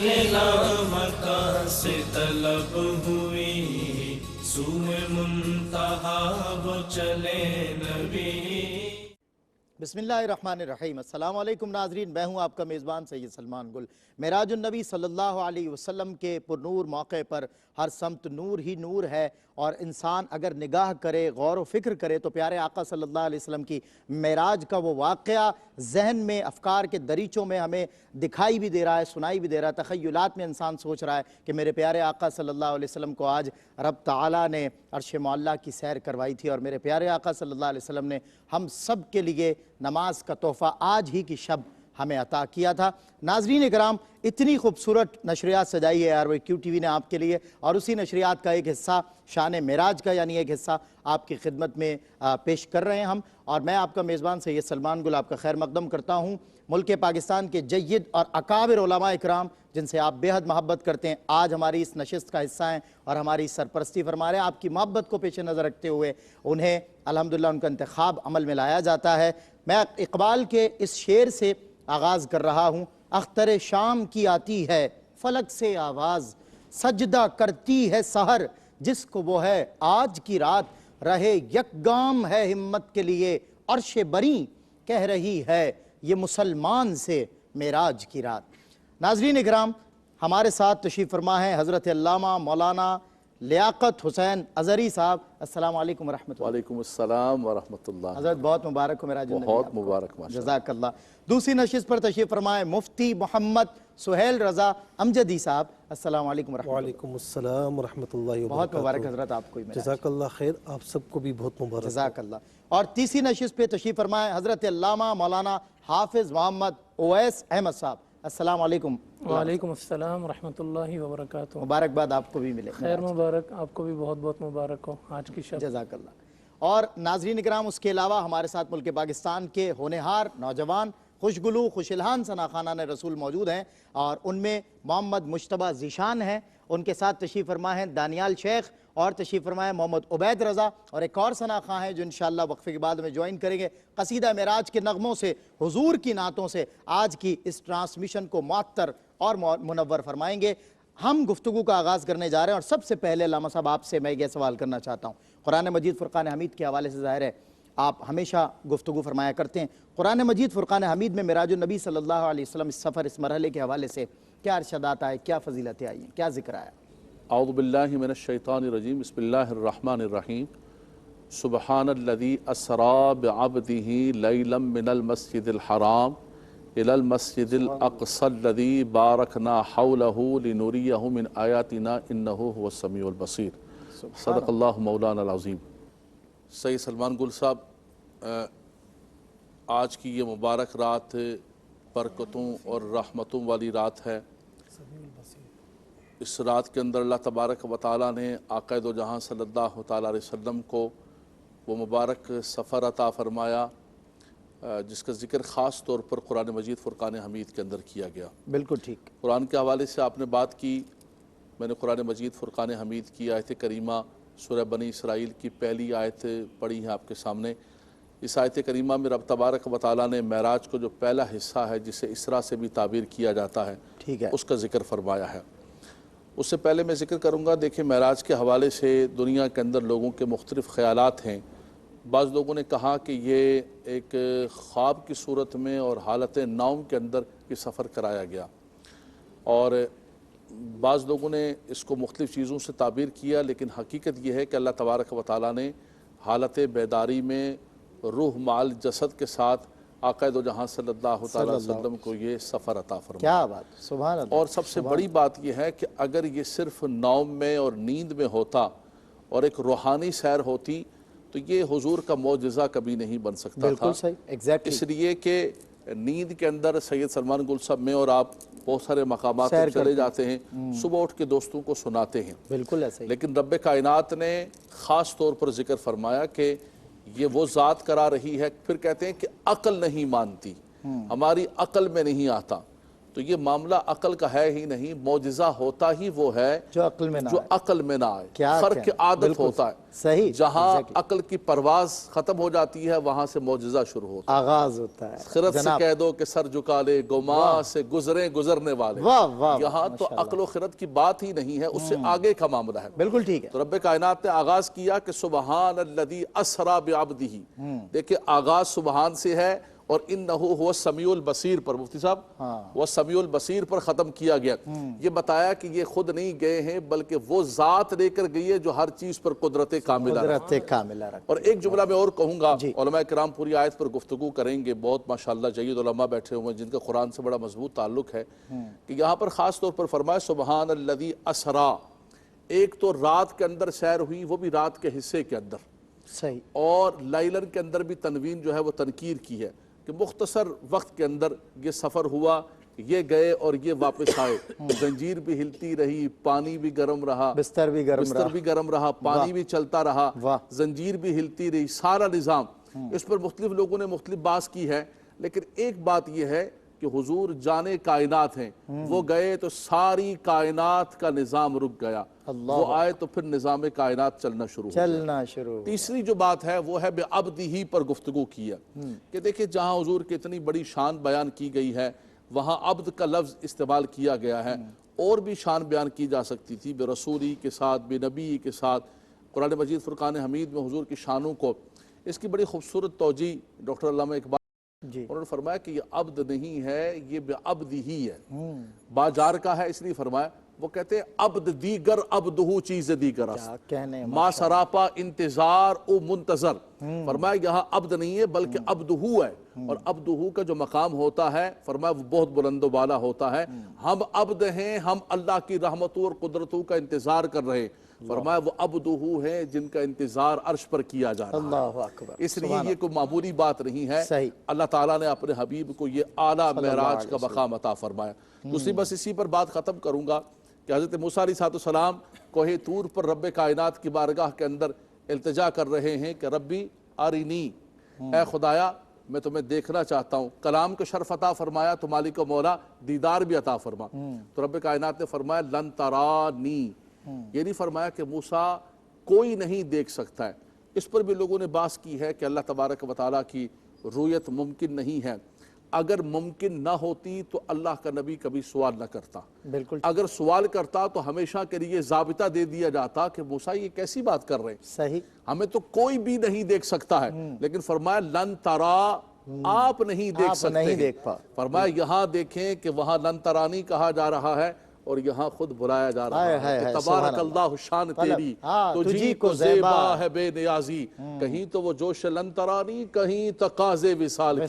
لامکان سے طلب ہوئی، سوئے منتہا وہ چلے نبی۔ بسم اللہ الرحمن الرحیم۔ السلام علیکم ناظرین، میں ہوں آپ کا میزبان سید سلمان گل۔ معراج النبی صلی اللہ علیہ وسلم کے پرنور موقع پر ہر سمت نور ہی نور ہے، اور انسان اگر نگاہ کرے، غور و فکر کرے تو پیارے آقا صلی اللہ علیہ وسلم کی معراج کا وہ واقعہ ذہن میں، افکار کے دریچوں میں ہمیں دکھائی بھی دے رہا ہے، سنائی بھی دے رہا ہے۔ تخیلات میں انسان سوچ رہا ہے کہ میرے پیارے آقا صلی اللہ علیہ وسلم کو آج رب تعالیٰ نے عرش معلیٰ کی سیر کروائی تھی، اور میرے پیارے آقا صلی اللہ علیہ وسلم نے ہم سب کے لیے نماز کا تحفہ آج ہی کی شب ہمیں عطا کیا تھا۔ ناظرین اکرام، اتنی خوبصورت نشریات سجائی ہے RYQ TV نے آپ کے لیے، اور اسی نشریات کا ایک حصہ شان معراج کا، یعنی ایک حصہ آپ کی خدمت میں پیش کر رہے ہیں ہم، اور میں آپ کا میزبان سید سلمان گل آپ کا خیر مقدم کرتا ہوں۔ ملک پاکستان کے جید اور اکابر علماء اکرام جن سے آپ بے حد محبت کرتے ہیں، آج ہماری اس نشست کا حصہ ہیں اور ہماری سرپرستی فرما رہے ہیں۔ آپ کی محبت کو پیش نظر رکھتے ہوئے انہیں الحمدللہ ان کا انتخاب عمل میں لایا جاتا ہے۔ میں اقبال کے اس شعر سے آغاز کر رہا ہوں۔ اختر شام کی آتی ہے فلک سے آواز، سجدہ کرتی ہے سحر جس کو وہ ہے آج کی رات، رہے یک گام ہے ہمت کے لیے عرش بری، کہہ رہی ہے یہ مسلمان سے معراج کی رات۔ ناظرین اکرام، ہمارے ساتھ تشریف فرما ہے حضرت علامہ مولانا لیاقت حسین ازہری صاحب۔ السلام علیکم ورحمۃ اللہ۔ وعلیکم السلام ورحمۃ اللہ۔ حضرت بہت مبارک ہو معراج النبی۔ بہت مبارک ماشاءاللہ۔ جزاک اللہ۔ دوسری نشست پر تشریف فرمائے مفتی محمد سہیل رضا امجدی صاحب۔ السلام علیکم ورحمۃ اللہ۔ وعلیکم السلام ورحمۃ اللہ وبرکاتہ۔ بہت مبارک حضرت آپ کو۔ جزاک اللہ خیر، آپ سب کو بھی بہت مبارک۔ جزاک اللہ۔ اور تیسری نشست پہ تشریف فرمائے حضرت علامہ مولانا حافظ محمد اویس احمد صاحب۔ السلام علیکم۔ وعلیکم السلام ورحمۃ اللہ وبرکاتہ۔ مبارکباد آپ کو بھی ملے۔ خیر مبارک، آپ کو بھی بہت بہت مبارک ہو آج کی شب۔ جزاک اللہ۔ اور ناظرین اکرام، اس کے علاوہ ہمارے ساتھ ملک پاکستان کے ہونہار نوجوان خوشگلو خوش الحان ثنا خانان رسول موجود ہیں، اور ان میں محمد مجتبیٰ ذیشان ہیں، ان کے ساتھ تشریف فرما ہیں دانیال شیخ، اور تشریف فرما ہے محمد عبید رضا، اور ایک اور ثنا خواں ہیں جو انشاءاللہ وقفے کے بعد ہمیں جوائن کریں گے۔ قصیدہ معراج کے نغموں سے، حضور کی نعتوں سے آج کی اس ٹرانسمیشن کو معطر اور منور فرمائیں گے۔ ہم گفتگو کا آغاز کرنے جا رہے ہیں، اور سب سے پہلے علامہ صاحب آپ سے میں یہ سوال کرنا چاہتا ہوں۔ قرآن مجید فرقان حمید کے حوالے سے ظاہر ہے آپ ہمیشہ گفتگو فرمایا کرتے ہیں۔ قرآن مجید فرقان حمید میں معراج النبی صلی اللہ علیہ وسلم اس سفر، اس مرحلے کے حوالے سے کیا ارشادات آئے، کیا فضیلتیں آئی ہیں، کیا ذکر آیا؟ اعوذ باللہ من الشیطان الرجیم، بسم اللہ الرحمن الرحیم۔ سبحان الذی اسریٰ بعبدہ لیلا من المسجد الحرام الی المسجد الاقصی الذی بارکنا حولہ لنریہ من آیاتنا انہ هو السمیع البصیر۔ صدق اللہ مولانا العظیم۔ سید سلمان گل صاحب، آج کی یہ مبارک رات برکتوں اور رحمتوں والی رات ہے۔ اس رات کے اندر اللہ تبارک و تعالیٰ نے آقا دو جہاں صلی اللہ تعالیٰ علیہ وسلم کو وہ مبارک سفر عطا فرمایا جس کا ذکر خاص طور پر قرآن مجید فرقان حمید کے اندر کیا گیا۔ بالکل ٹھیک۔ قرآن کے حوالے سے آپ نے بات کی، میں نے قرآن مجید فرقان حمید کی آیت کریمہ سورہ بنی اسرائیل کی پہلی آیت پڑھی ہے آپ کے سامنے۔ اس آیت کریمہ میں رب تبارک و تعالیٰ نے معراج کو جو پہلا حصہ ہے جسے اسراء سے بھی تعبیر کیا جاتا ہے، ٹھیک ہے، اس کا ذکر فرمایا ہے۔ اس سے پہلے میں ذکر کروں گا، دیکھیں معراج کے حوالے سے دنیا کے اندر لوگوں کے مختلف خیالات ہیں۔ بعض لوگوں نے کہا کہ یہ ایک خواب کی صورت میں اور حالت نوم کے اندر یہ سفر کرایا گیا، اور بعض لوگوں نے اس کو مختلف چیزوں سے تعبیر کیا، لیکن حقیقت یہ ہے کہ اللہ تبارک و تعالیٰ نے حالت بیداری میں روح مال جسد کے ساتھ آقا دو جہاں صلی اللہ تعالیٰ علیہ وسلم کو یہ سفر عطا فرمایا۔ کیا بات، سبحان اللہ۔ اور سب سے بڑی بات یہ ہے کہ اگر یہ صرف نوم میں اور نیند میں ہوتا اور ایک روحانی سیر ہوتی تو یہ حضور کا معجزہ کبھی نہیں بن سکتا تھا۔ بالکل صحیح، ایگزیکٹلی۔ اس لیے کہ نیند کے اندر سید سلمان گل صاحب میں اور آپ بہت سارے مقامات پر چلے جاتے ہیں، صبح اٹھ کے دوستوں کو سناتے ہیں، بالکل ایسا ہی۔ لیکن رب کائنات نے خاص طور پر ذکر فرمایا کہ یہ وہ ذات کرا رہی ہے۔ پھر کہتے ہیں کہ عقل نہیں مانتی، ہماری عقل میں نہیں آتا، تو یہ معاملہ عقل کا ہے ہی نہیں، معجزہ ہوتا ہی وہ ہے جو عقل میں نہ جو آئے۔ عقل میں نہ آئے، کیا خرق عادت بالکل ہوتا ہے۔ صحیح، جہاں عقل کی پرواز ختم ہو جاتی ہے وہاں سے معجزہ شروع ہوتا ہے۔ آغاز ہوتا ہے خرد سے جناب۔ کہہ دو کہ سر جھکا لے، گما سے گزرے گزرنے والے، واہ واہ، یہاں تو عقل و خرد کی بات ہی نہیں ہے، اس سے آگے کا معاملہ ہے۔ بالکل ٹھیک ہے۔ تو رب کائنات نے آغاز کیا کہ سبحان الذی اسرا بعبدہ، دیکھیں آغاز سبحان سے ہے اور انہو ہوا السمیع البصیر پر، مفتی صاحب وہ السمیع البصیر پر ختم کیا گیا۔ یہ بتایا کہ یہ خود نہیں گئے ہیں بلکہ وہ ذات لے کر گئی ہے جو ہر چیز پر قدرت کاملہ رکھتی ہے۔ قدرت کاملہ رکھتی اور ایک جملہ میں اور کہوں گا، علماء کرام پوری آیت پر گفتگو کریں گے، بہت ماشاءاللہ جید علماء بیٹھے ہوئے ہیں جن کا قرآن سے بڑا مضبوط تعلق ہے، کہ یہاں پر خاص طور پر فرمایا سبحان الذی اسرا، ایک تو رات کے اندر سیر ہوئی، وہ بھی رات کے حصے کے اندر، صحیح، اور لیلن کے اندر بھی تنوین جو ہے وہ تنکیر کی ہے کہ مختصر وقت کے اندر یہ سفر ہوا، یہ گئے اور یہ واپس آئے، زنجیر بھی ہلتی رہی، پانی بھی گرم رہا، بستر بھی گرم رہا، پانی بھی چلتا رہا، زنجیر بھی ہلتی رہی، سارا نظام۔ اس پر مختلف لوگوں نے مختلف بحث کی ہے، لیکن ایک بات یہ ہے کہ حضور جانے کائنات ہیں، وہ گئے تو ساری کائنات کا نظام رک گیا، وہ آئے تو پھر نظام کائنات چلنا شروع ہو گیا۔ تیسری جو بات ہے وہ ہے بعبدہ پر گفتگو کی ہے کہ دیکھیں جہاں حضور کی اتنی بڑی شان بیان کی گئی ہے وہاں عبد کا لفظ استعمال کیا گیا ہے، اور بھی شان بیان کی جا سکتی تھی برسولی کے ساتھ، بنبی کے ساتھ۔ قرآن مجید فرقان حمید میں حضور کی شانوں کو اس کی بڑی خوبصورت توجیہ ڈاکٹر علامہ اقبال انہوں نے فرمایا کہ یہ عبد نہیں ہے، یہ بعبد ہی ہے، با جار کا ہے اس لیے فرمایا، وہ کہتے ہیں عبد دیگر عبدہو چیز دیگر است، ما سراپا انتظار او منتظر، فرمایا یہاں عبد نہیں ہے بلکہ عبدہو ہے، اور عبدہو کا جو مقام ہوتا ہے فرمایا وہ بہت بلند و بالا ہوتا ہے۔ ہم عبد ہیں، ہم اللہ کی رحمتوں اور قدرتوں کا انتظار کر رہے ہیں، فرمایا وہ عبدہو ہیں جن کا انتظار عرش پر کیا جا رہا ہے۔ اللہ اکبر، اس لیے یہ کوئی معمولی بات نہیں ہے، صحیح، اللہ تعالیٰ نے اپنے حبیب کو یہ اعلیٰ معراج کا مقام عطا فرمایا۔ دوسری بس اسی پر بات ختم کروں گا کہ حضرت موسیٰ علیہ السلام کوہ طور پر رب کائنات کی بارگاہ کے اندر التجا کر رہے ہیں کہ ربی ارینی، اے خدایا میں تمہیں دیکھنا چاہتا ہوں، کلام کو شرف عطا فرمایا تو مالک و مولا دیدار بھی عطا فرما۔ تو رب کائنات نے فرمایا لن ترانی، یہ نہیں فرمایا کہ موسیٰ کوئی نہیں دیکھ سکتا ہے۔ اس پر بھی لوگوں نے بحث کی ہے کہ اللہ تبارک و تعالیٰ کی رؤیت ممکن نہیں ہے، اگر ممکن نہ ہوتی تو اللہ کا نبی کبھی سوال نہ کرتا، بالکل اگر سوال کرتا تو ہمیشہ کے لیے ضابطہ دے دیا جاتا کہ موسیٰ یہ کیسی بات کر رہے ہیں، صحیح، ہمیں تو کوئی بھی نہیں دیکھ سکتا ہے، لیکن فرمایا لن ترا، آپ نہیں دیکھ سکتے ہیں۔ فرمایا یہاں دیکھیں کہ وہاں لن ترانی کہا جا رہا ہے اور یہاں خود بلایا جا رہا ہے کہ تبارک اللہ شان تیری تجھی کو زیبا ہے بے نیازی، کہیں تو وہ جوش لن ترانی کہیں تقاضے وصال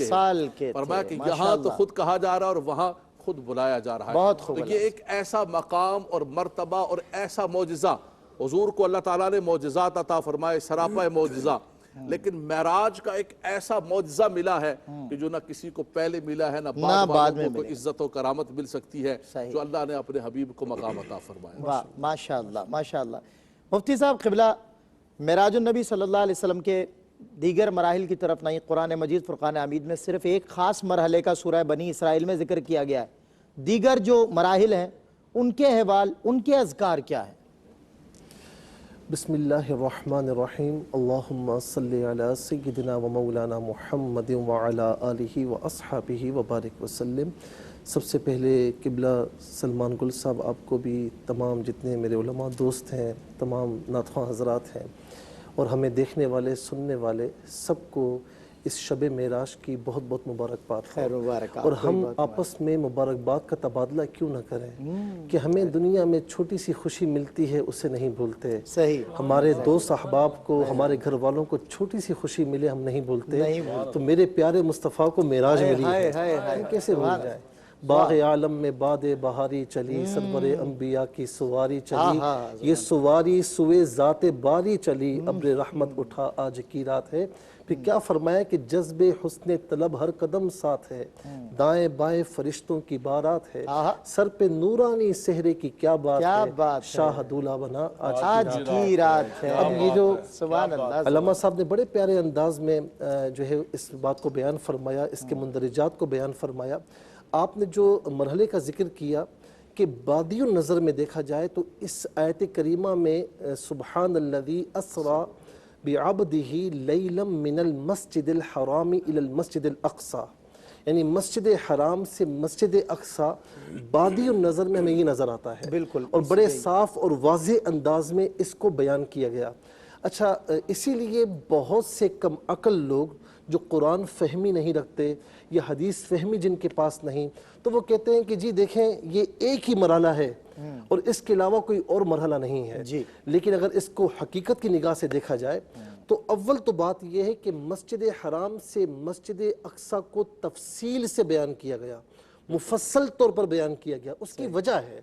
کے، فرمایا کہ یہاں تو خود کہا جا رہا ہے اور وہاں خود بلایا جا رہا ہے۔ تو یہ ایک ایسا مقام اور مرتبہ اور ایسا معجزہ، حضور کو اللہ تعالیٰ نے معجزات عطا فرمائے، سراپا معجزہ، لیکن معراج کا ایک ایسا معجزہ ملا ہے کہ جو نہ کسی کو پہلے ملا ہے نہ بعد والوں کو عزت و کرامت مل سکتی ہے، جو اللہ نے اپنے حبیب کو مقام عطا فرمایا۔ ماشاءاللہ ماشاءاللہ۔ مفتی صاحب قبلہ، معراج النبی صلی اللہ علیہ وسلم کے دیگر مراحل کی طرف نہیں، قرآن مجید فرقان حمید میں صرف ایک خاص مرحلے کا سورہ بنی اسرائیل میں ذکر کیا گیا ہے، دیگر جو مراحل ہیں ان کے احوال، ان کے اذکار کیا ہیں؟ بسم اللہ الرحمن الرحیم، اللہم صلی علی سیدنا و مولانا محمد وعلی آلہ و اصحابہ وبارک وسلم۔ سب سے پہلے قبلہ سلمان گل صاحب، آپ کو بھی، تمام جتنے میرے علماء دوست ہیں، تمام نعتخواں حضرات ہیں اور ہمیں دیکھنے والے سننے والے سب کو اس شب معراج کی بہت بہت مبارکباد۔ خیر مبارک، اور ہم آپس میں مبارکباد کا تبادلہ کیوں نہ کریں کہ ہمیں دنیا میں چھوٹی سی خوشی ملتی ہے اسے نہیں بھولتے، صحیح، ہمارے دوست احباب کو، ہمارے گھر والوں کو چھوٹی سی خوشی ملے ہم نہیں بھولتے، تو میرے پیارے مصطفیٰ کو معراج ملی ہے، ہم کیسے بھول جائیں۔ باغ عالم میں باد بہاری چلی، سرور انبیاء کی سواری چلی، یہ سواری سوئے ذات باری چلی، ابر رحمت اٹھا آج کی رات ہے۔ پھر کیا فرمایا کہ جذب حسن طلب ہر قدم ساتھ ہے، دائیں بائیں فرشتوں کی بارات ہے، سر پہ نورانی سہرے کی کیا بات ہے، شاہ دولہ بنا آج کی رات ہے۔ اب یہ جو علامہ صاحب نے بڑے پیارے انداز میں جو ہے اس بات کو بیان فرمایا، اس کے مندرجات کو بیان فرمایا۔ آپ نے جو مرحلے کا ذکر کیا کہ بادی النظر میں دیکھا جائے تو اس آیت کریمہ میں سبحان الذی اسرا بعبدہ لیلا من المسجد الحرام الی المسجد الاقصی، یعنی مسجد حرام سے مسجد اقصی بادی النظر میں ہمیں یہ نظر آتا ہے بالکل، اور بڑے صاف اور واضح انداز میں اس کو بیان کیا گیا۔ اچھا، اسی لیے بہت سے کم عقل لوگ جو قرآن فہمی نہیں رکھتے یا حدیث فہمی جن کے پاس نہیں، تو وہ کہتے ہیں کہ جی دیکھیں یہ ایک ہی مرحلہ ہے اور اس کے علاوہ کوئی اور مرحلہ نہیں ہے۔ جی لیکن اگر اس کو حقیقت کی نگاہ سے دیکھا جائے تو اول تو بات یہ ہے کہ مسجد حرام سے مسجد اقصی کو تفصیل سے بیان کیا گیا، مفصل طور پر بیان کیا گیا۔ اس کی وجہ ہے،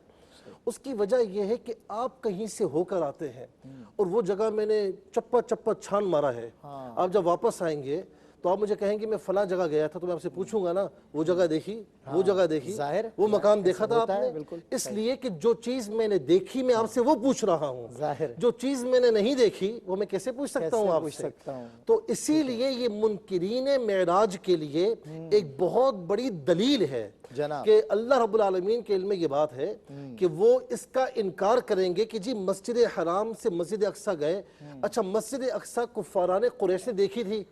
اس کی وجہ یہ ہے کہ آپ کہیں سے ہو کر آتے ہیں اور وہ جگہ میں نے چپا چپا چھان مارا ہے، آپ جب واپس آئیں گے تو آپ مجھے کہیں کہ میں فلاں جگہ گیا تھا، تو میں آپ سے پوچھوں گا نا وہ جگہ دیکھی، وہ جگہ دیکھی، وہ مقام دیکھا تھا آپ نے؟ اس لیے کہ جو چیز میں نے دیکھی میں آپ سے وہ پوچھ رہا ہوں، جو چیز میں نے نہیں دیکھی وہ میں کیسے پوچھ سکتا ہوں آپ سے؟ تو اسی لیے یہ منکرین معراج کے لیے ایک بہت بڑی دلیل ہے کہ اللہ رب العالمین کے علم میں یہ بات ہے کہ وہ اس کا انکار کریں گے کہ جی مسجد حرام سے مسجد اقصی گئے۔ اچھا، مسجد اقصی کفاران قریش نے دیکھی تھی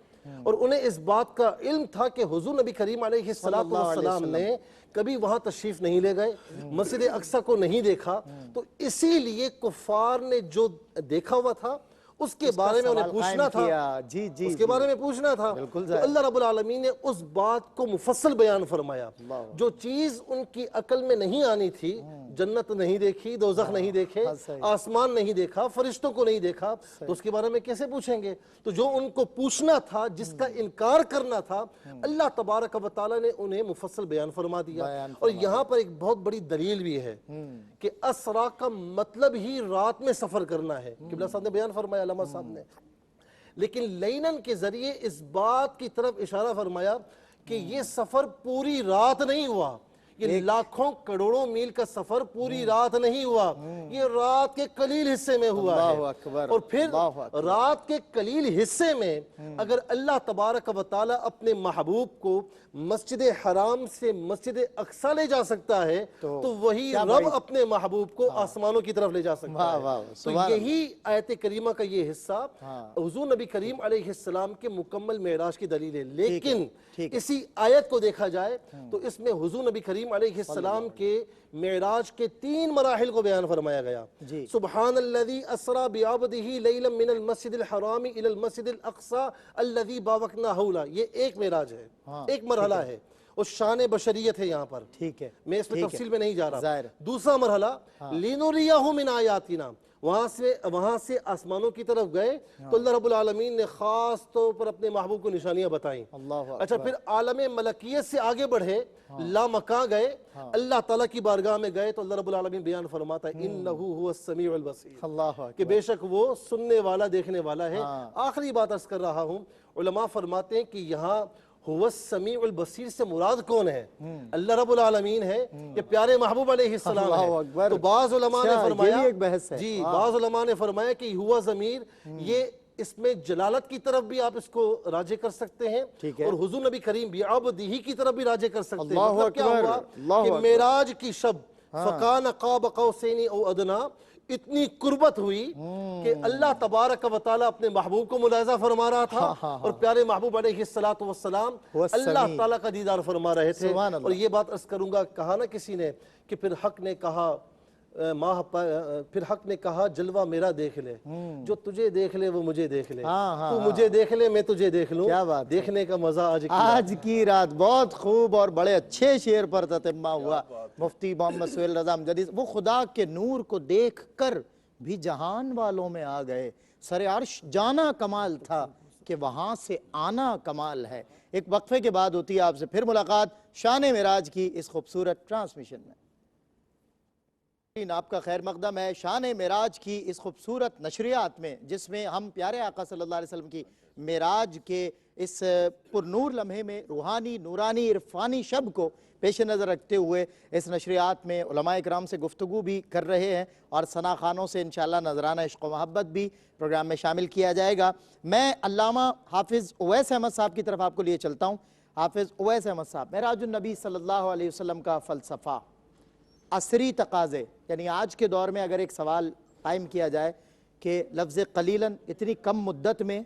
اور انہیں اس بات کا علم تھا کہ حضور نبی کریم علیہ السلام نے کبھی وہاں تشریف نہیں لے گئے، مسجد اقصی کو نہیں دیکھا، تو اسی لیے کفار نے جو دیکھا ہوا تھا اس کے بارے میں انہیں پوچھنا تھا، اس کے بارے میں پوچھنا تھا۔ تو اللہ رب العالمین نے اس بات کو مفصل بیان فرمایا۔ جو چیز ان کی عقل میں نہیں آنی تھی، جنت نہیں دیکھی، دوزخ نہیں دیکھے، آسمان نہیں دیکھا، فرشتوں کو نہیں دیکھا، تو اس کے بارے میں کیسے پوچھیں گے؟ تو جو ان کو پوچھنا تھا، جس کا انکار کرنا تھا، اللہ تبارک و تعالیٰ نے انہیں مفصل بیان فرما دیا۔ اور یہاں پر ایک بہت بڑی دلیل بھی ہے کہ اسرا کا مطلب ہی رات میں سفر کرنا ہے، قبلہ صاحب نے بیان فرمایا، علامہ صاحب نے، لیکن لینن کے ذریعے اس بات کی طرف اشارہ فرمایا کہ یہ سفر پوری رات نہیں ہوا، یہ لاکھوں کروڑوں میل کا سفر پوری رات نہیں ہوا، یہ رات کے قلیل حصے میں ہوا ہے۔ اور پھر رات کے قلیل حصے میں اگر اللہ تبارک و تعالی اپنے محبوب کو مسجد حرام سے مسجد اقصی لے جا سکتا ہے تو وہی رب اپنے محبوب کو آسمانوں کی طرف لے جا سکتا ہے۔ تو یہی آیت کریمہ کا یہ حصہ حضور نبی کریم علیہ السلام کے مکمل معراج کی دلیل ہے۔ لیکن اسی آیت کو دیکھا جائے تو اس میں حضور نبی کریم علیہ السلام کے معراج کے 3 مراحل کو بیان فرمایا گیا۔ سبحان الذی اسرا بعبدہ لیلا من المسجد الحرام الی المسجد الاقصی الذی بارکنا حولہ، یہ ایک معراج ہے، ایک مرحلہ ہے، اور شان بشریت ہے یہاں پر، ٹھیک ہے، میں اس میں تفصیل میں نہیں جا رہا۔ دوسرا مرحلہ لنریہ من آیاتنا، وہاں سے آسمانوں کی طرف گئے تو اللہ رب العالمین نے خاص طور پر اپنے محبوب کو نشانیاں بتائیں۔ اچھا، پھر عالم ملکیت سے آگے بڑھے، لامکاں گئے، اللہ تعالیٰ کی بارگاہ میں گئے تو اللہ رب العالمین بیان فرماتا ہے انہو هو السمیع البصیر، کہ بے شک وہ سننے والا دیکھنے والا ہے۔ آخری بات عرض کر رہا ہوں، علماء فرماتے ہیں کہ یہاں هو السمیع البصیر سے مراد کون ہے؟ اللہ رب العالمین ہے کہ پیارے محبوب علیہ السلام ہے؟ تو بعض علماء نے فرمایا، جی بعض علماء نے فرمایا کہ ہوا ضمیر یہ اس میں جلالت کی طرف بھی آپ اس کو راجع کر سکتے ہیں اور حضور نبی کریم بعبدہ کی طرف بھی راجع کر سکتے ہیں۔ مطلب کیا ہوا کہ معراج کی شب فَقَانَ قَابَ قَوْسَيْنِ أَوْ أَدْنَىٰ اتنی قربت ہوئی کہ اللہ تبارک و تعالیٰ اپنے محبوب کو ملاحظہ فرما رہا تھا اور پیارے محبوب علیہ السلام اللہ تعالیٰ کا دیدار فرما رہے تھے۔ اور یہ بات عرض کروں گا، کہا نا کسی نے کہ پھر حق نے کہا جلوہ میرا دیکھ لے، جو تجھے دیکھ لے وہ مجھے دیکھ لے، تو مجھے دیکھ لے میں تجھے دیکھ لوں، دیکھنے کا مزہ آج کی رات۔ بہت خوب اور بڑے اچھے شعر پر تتمہ ہوا مفتی محمد سہیل رضا امجدی۔ وہ خدا کے نور کو دیکھ کر بھی جہان والوں میں آ گئے، سر عرش جانا کمال تھا کہ وہاں سے آنا کمال ہے۔ ایک وقفے کے بعد ہوتی ہے آپ سے پھر ملاقات شان معراج کی اس خوبصورت ٹرانسمیشن میں۔ آپ کا خیر مقدم ہے شان معراج کی اس خوبصورت نشریات میں، جس میں ہم پیارے آقا صلی اللہ علیہ وسلم کی معراج کے اس پر نور لمحے میں روحانی نورانی عرفانی شب کو پیش نظر رکھتے ہوئے اس نشریات میں علماء اکرام سے گفتگو بھی کر رہے ہیں اور ثنا خوانوں سے انشاءاللہ نذرانہ عشق و محبت بھی پروگرام میں شامل کیا جائے گا۔ میں علامہ حافظ اویس احمد صاحب کی طرف آپ کو لیے چلتا ہوں۔ حافظ اویس احمد صاحب، معراج النبی صلی اللہ علیہ وسلم کا فلسفہ، عصری تقاضے، یعنی آج کے دور میں اگر ایک سوال قائم کیا جائے کہ لفظ قلیلاً اتنی کم مدت میں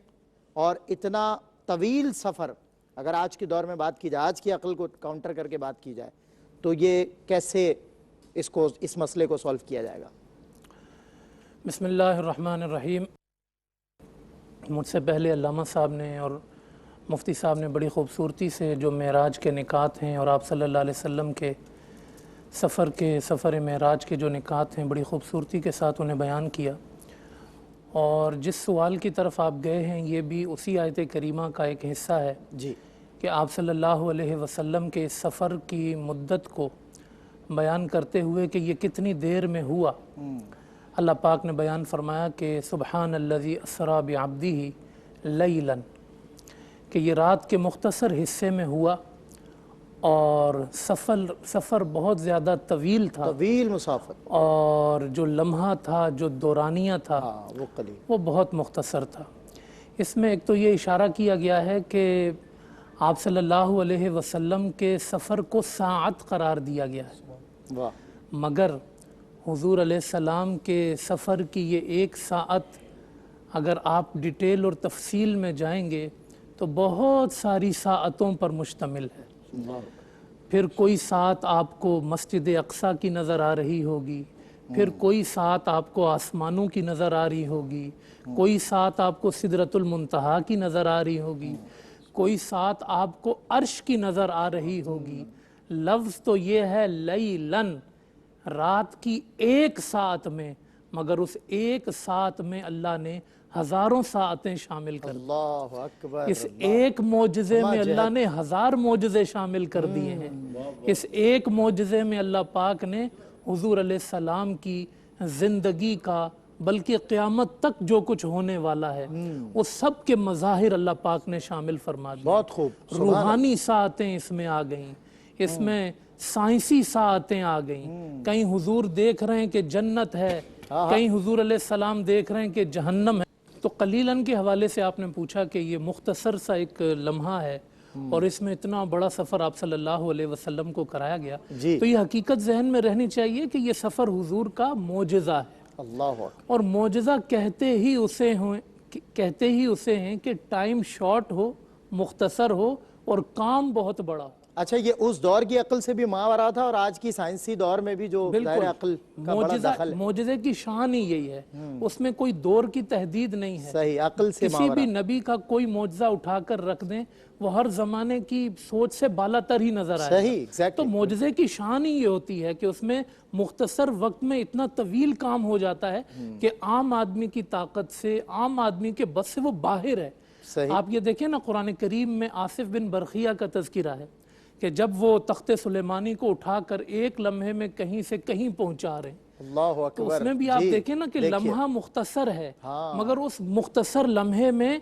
اور اتنا طویل سفر، اگر آج کے دور میں بات کی جائے، آج کی عقل کو کاؤنٹر کر کے بات کی جائے، تو یہ کیسے اس مسئلے کو سولو کیا جائے گا؟ بسم اللہ الرحمن الرحیم۔ مجھ سے پہلے علامہ صاحب نے اور مفتی صاحب نے بڑی خوبصورتی سے جو معراج کے نکات ہیں اور آپ صلی اللہ علیہ وسلم کے سفر معراج کے جو نکات ہیں بڑی خوبصورتی کے ساتھ انہیں بیان کیا، اور جس سوال کی طرف آپ گئے ہیں یہ بھی اسی آیت کریمہ کا ایک حصہ ہے جی، کہ آپ صلی اللہ علیہ وسلم کے سفر کی مدت کو بیان کرتے ہوئے کہ یہ کتنی دیر میں ہوا، اللہ پاک نے بیان فرمایا کہ سبحان الذی اسری بعبدہ لیلاً، کہ یہ رات کے مختصر حصے میں ہوا اور سفر بہت زیادہ طویل تھا، طویل مسافر، اور جو لمحہ تھا، جو دورانیہ تھا، وہ قلیل، وہ بہت مختصر تھا۔ اس میں ایک تو یہ اشارہ کیا گیا ہے کہ آپ صلی اللہ علیہ وسلم کے سفر کو ساعت قرار دیا گیا ہے، واہ، مگر حضور علیہ السلام کے سفر کی یہ ایک ساعت اگر آپ ڈیٹیل اور تفصیل میں جائیں گے تو بہت ساری ساعتوں پر مشتمل ہے۔ پھر کوئی ساعت آپ کو مسجد اقصیٰ کی نظر آ رہی ہوگی، پھر کوئی ساعت آپ کو آسمانوں کی نظر آ رہی ہوگی، کوئی ساعت آپ کو سدرۃ المنتہا کی نظر آ رہی ہوگی، کوئی ساعت آپ کو عرش کی نظر آ رہی ہوگی۔ لفظ تو یہ ہے لیلاً، رات کی ایک ساعت میں، مگر اس ایک ساعت میں اللہ نے ہزاروں ساعتیں شامل کر دی۔ اللہ اکبر، اس ایک معجزے میں اللہ نے ہزار معجزے شامل کر دیے ہیں۔ اس ایک معجزے میں اللہ پاک نے حضور علیہ السلام کی زندگی کا، بلکہ قیامت تک جو کچھ ہونے والا ہے، وہ سب کے مظاہر اللہ پاک نے شامل فرما دیے۔ بہت خوب، روحانی ساعتیں اس میں آ گئیں، اس میں سائنسی ساعتیں آ گئیں۔ کہیں حضور دیکھ رہے ہیں کہ جنت ہے، کہیں حضور علیہ السلام دیکھ رہے ہیں کہ جہنم ہے۔ تو قلیلاً کے حوالے سے آپ نے پوچھا کہ یہ مختصر سا ایک لمحہ ہے اور اس میں اتنا بڑا سفر آپ صلی اللہ علیہ وسلم کو کرایا گیا، تو یہ حقیقت ذہن میں رہنی چاہیے کہ یہ سفر حضور کا معجزہ ہے۔ اللہ اکبر، اور معجزہ کہتے ہی اسے ہیں کہ ٹائم شارٹ ہو، مختصر ہو اور کام بہت بڑا ہو۔ اچھا، یہ اس دور کی عقل سے بھی ماورا تھا اور آج کی سائنسی دور میں بھی جو ظاہر عقل کا بڑا دخل ہے۔ معجزے کی شان ہی یہی ہے، اس میں کوئی دور کی تحدید نہیں ہے۔ صحیح، عقل سے کسی بھی نبی کا کوئی معجزہ اٹھا کر رکھ دیں، وہ ہر زمانے کی سوچ سے بالا تر ہی نظر آئے۔ صحیح، ایگزیکٹلی۔ تو معجزے کی شان ہی یہ ہوتی ہے کہ اس میں مختصر وقت میں اتنا طویل کام ہو جاتا ہے کہ عام آدمی کی طاقت سے، عام آدمی کے بس سے وہ باہر ہے۔ آپ یہ دیکھیں نا، قرآن کریم میں آصف بن برخیہ کا تذکرہ ہے کہ جب وہ تخت سلیمانی کو اٹھا کر ایک لمحے میں کہیں سے کہیں پہنچا رہے ہیں، اللہ اکبر، تو اس میں بھی آپ دیکھیں نا کہ لمحہ مختصر ہے، مگر اس مختصر لمحے میں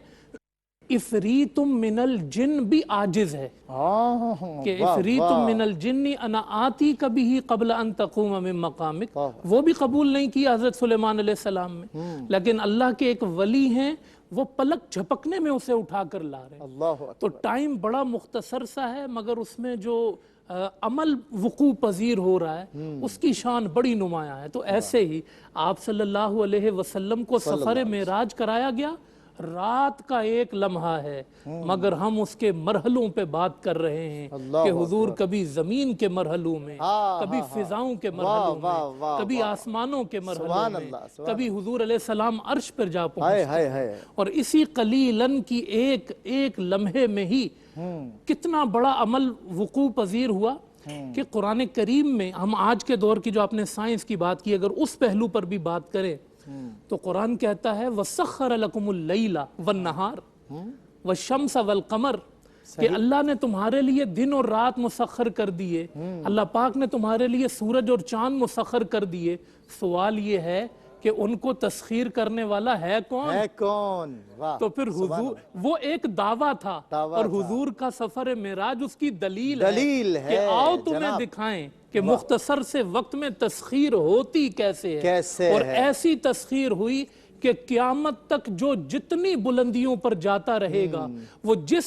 افریت من الجن بھی عاجز ہے کہ افریت من الجن انا آتی کبھی قبل ان تقوم من مقامک، وہ بھی قبول نہیں کیا حضرت سلیمان علیہ السلام میں، لیکن اللہ کے ایک ولی ہیں، وہ پلک جھپکنے میں اسے اٹھا کر لا رہے ہیں۔ اللہ اکبر، تو ٹائم بڑا مختصر سا ہے، مگر اس میں جو عمل وقوع پذیر ہو رہا ہے اس کی شان بڑی نمایاں ہے۔ تو ایسے ہی آپ صلی اللہ علیہ وسلم کو سفر معراج کرایا گیا، رات کا ایک لمحہ ہے، مگر ہم اس کے مرحلوں پہ بات کر رہے ہیں کہ حضور کبھی زمین کے مرحلوں میں، کبھی فضاؤں کے مرحلوں میں، کبھی آسمانوں کے مرحلوں میں، کبھی حضور علیہ السلام عرش پر جا پہنچے، اور اسی قلیلاً کی ایک لمحے میں ہی کتنا بڑا عمل وقوع پذیر ہوا کہ قرآن کریم میں ہم آج کے دور کی جو آپ نے سائنس کی بات کی، اگر اس پہلو پر بھی بات کریں تو قرآن کہتا ہے وَسَخَّرَ لَكُمُ اللَّيْلَ وَالنَّهَارَ وَالشَّمْسَ وَالْقَمَرَ، کہ اللہ نے تمہارے لیے دن اور رات مسخر کر دیے، اللہ پاک نے تمہارے لیے سورج اور چاند مسخر کر دیے۔ سوال یہ ہے کہ ان کو تسخیر کرنے والا ہے کون؟ تو پھر حضور، وہ ایک دعویٰ تھا، اور حضور کا سفر معراج اس کی دلیل ہے کہ آؤ تمہیں دکھائیں کہ مختصر سے وقت میں تسخیر ہوتی کیسے ہے، اور ایسی تسخیر ہوئی کہ قیامت تک جو جتنی بلندیوں پر جاتا رہے گا وہ جس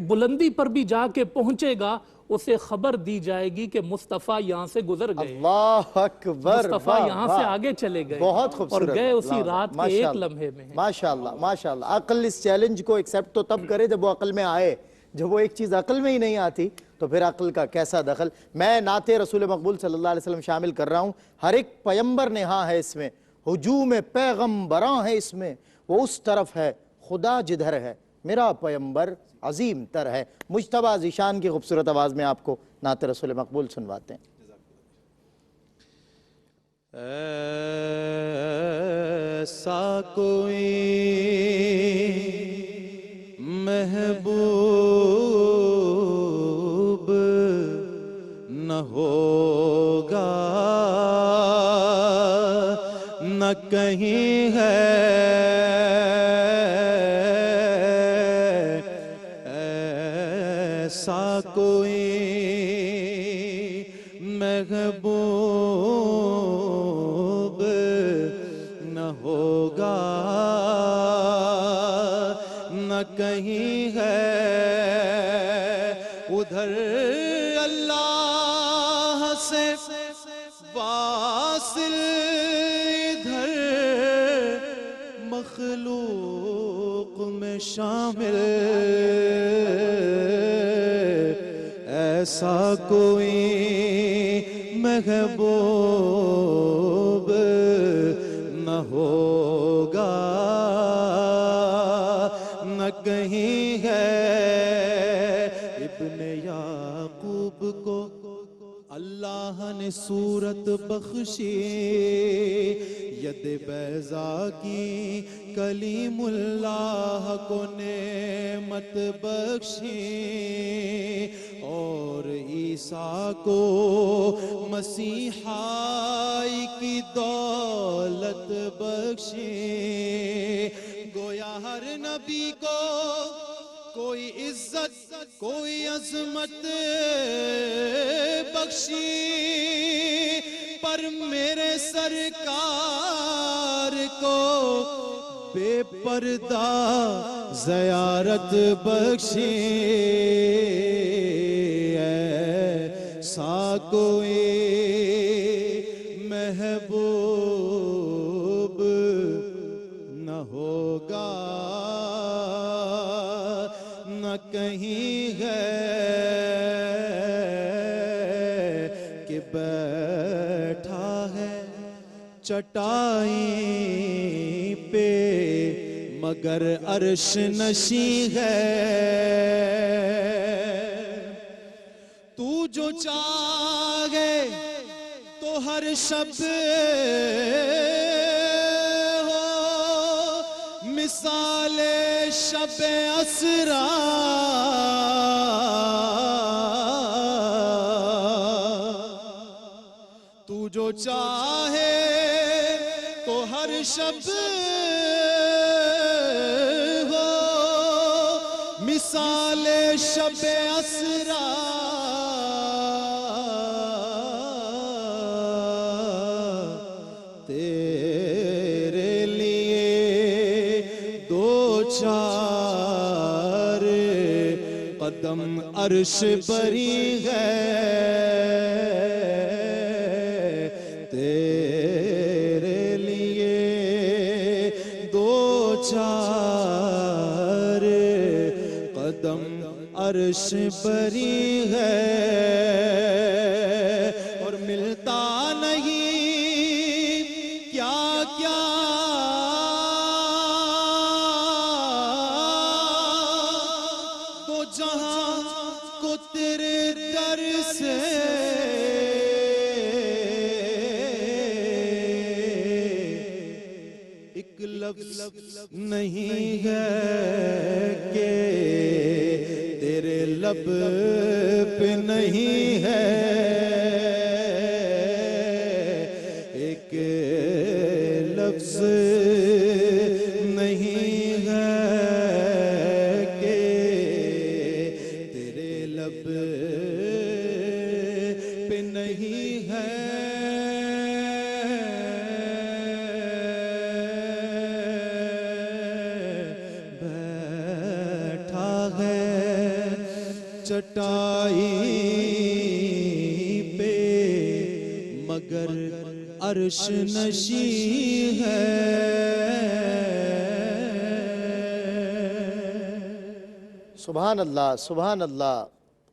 بلندی پر بھی جا کے پہنچے گا اسے خبر دی جائے گی کہ مصطفیٰ یہاں سے گزر گئے، اللہ اکبر، مصطفیٰ یہاں سے آگے چلے گئے بہت اور خوبصورت، گئے اسی رات کے ایک لمحے میں۔ ماشاءاللہ ماشاءاللہ۔ عقل اس چیلنج کو ایکسیپٹ تو تب کرے جب وہ عقل میں آئے، جب وہ ایک چیز عقل میں ہی نہیں آتی تو پھر عقل کا کیسا دخل۔ میں نعت رسول مقبول صلی اللہ علیہ وسلم شامل کر رہا ہوں، ہر ایک پیمبر نہاں ہے اس میں، ہجوم پیغمبراں ہے اس میں، وہ اس طرف ہے خدا جدھر ہے، میرا پیمبر عظیم تر ہے۔ مجتبیٰ ذیشان کی خوبصورت آواز میں آپ کو نعت رسول مقبول سنواتے ہیں۔ ایسا کوئی محبوب نہ ہوگا، نہ کہیں ہے ایسا کوئی محبوب نہ ہوگا، نہ کہیں ہے ادھر اللہ سے واصل، ادھر مخلوق میں شامل، ایسا کوئی محبوب نہ ہوگا، نہ کہیں ہے۔ ابن یعقوب کو اللہ نے صورت بخشی، ید بیضا کی کلیم اللہ کو نعمت بخشی، اور عیسیٰ کو مسیحائی کی دولت بخشی۔ گویا ہر نبی کو کوئی عزت کوئی عظمت بخشی، پر میرے سرکار کو بے پردہ زیارت بخشی، ایسا کوئی محبوب نہ ہوگا، نہ کہیں ہے کہ بیٹھا ہے چٹائی پہ مگر عرش نشیں ہے، تو جو چاہے تو ہر شب ہو مثال شب اسرا، تو جو چاہے تو ہر شب ہو مثال شب اسرا، تیرے لیے دو چار قدم عرش بری ہے، تیرے لیے دو چار قدم عرش بری ہے، اور ملتا نہیں کیا کیا دو جہاں کو تیرے در سے، ایک لفظ نہیں ہے کہ تیرے لب پہ نہیں ہے، ایک لفظ نہیں ہے کہ تیرے لب پہ نہیں ہے۔ چٹائی پہ مگر عرش نشین ہے. سبحان اللہ سبحان اللہ.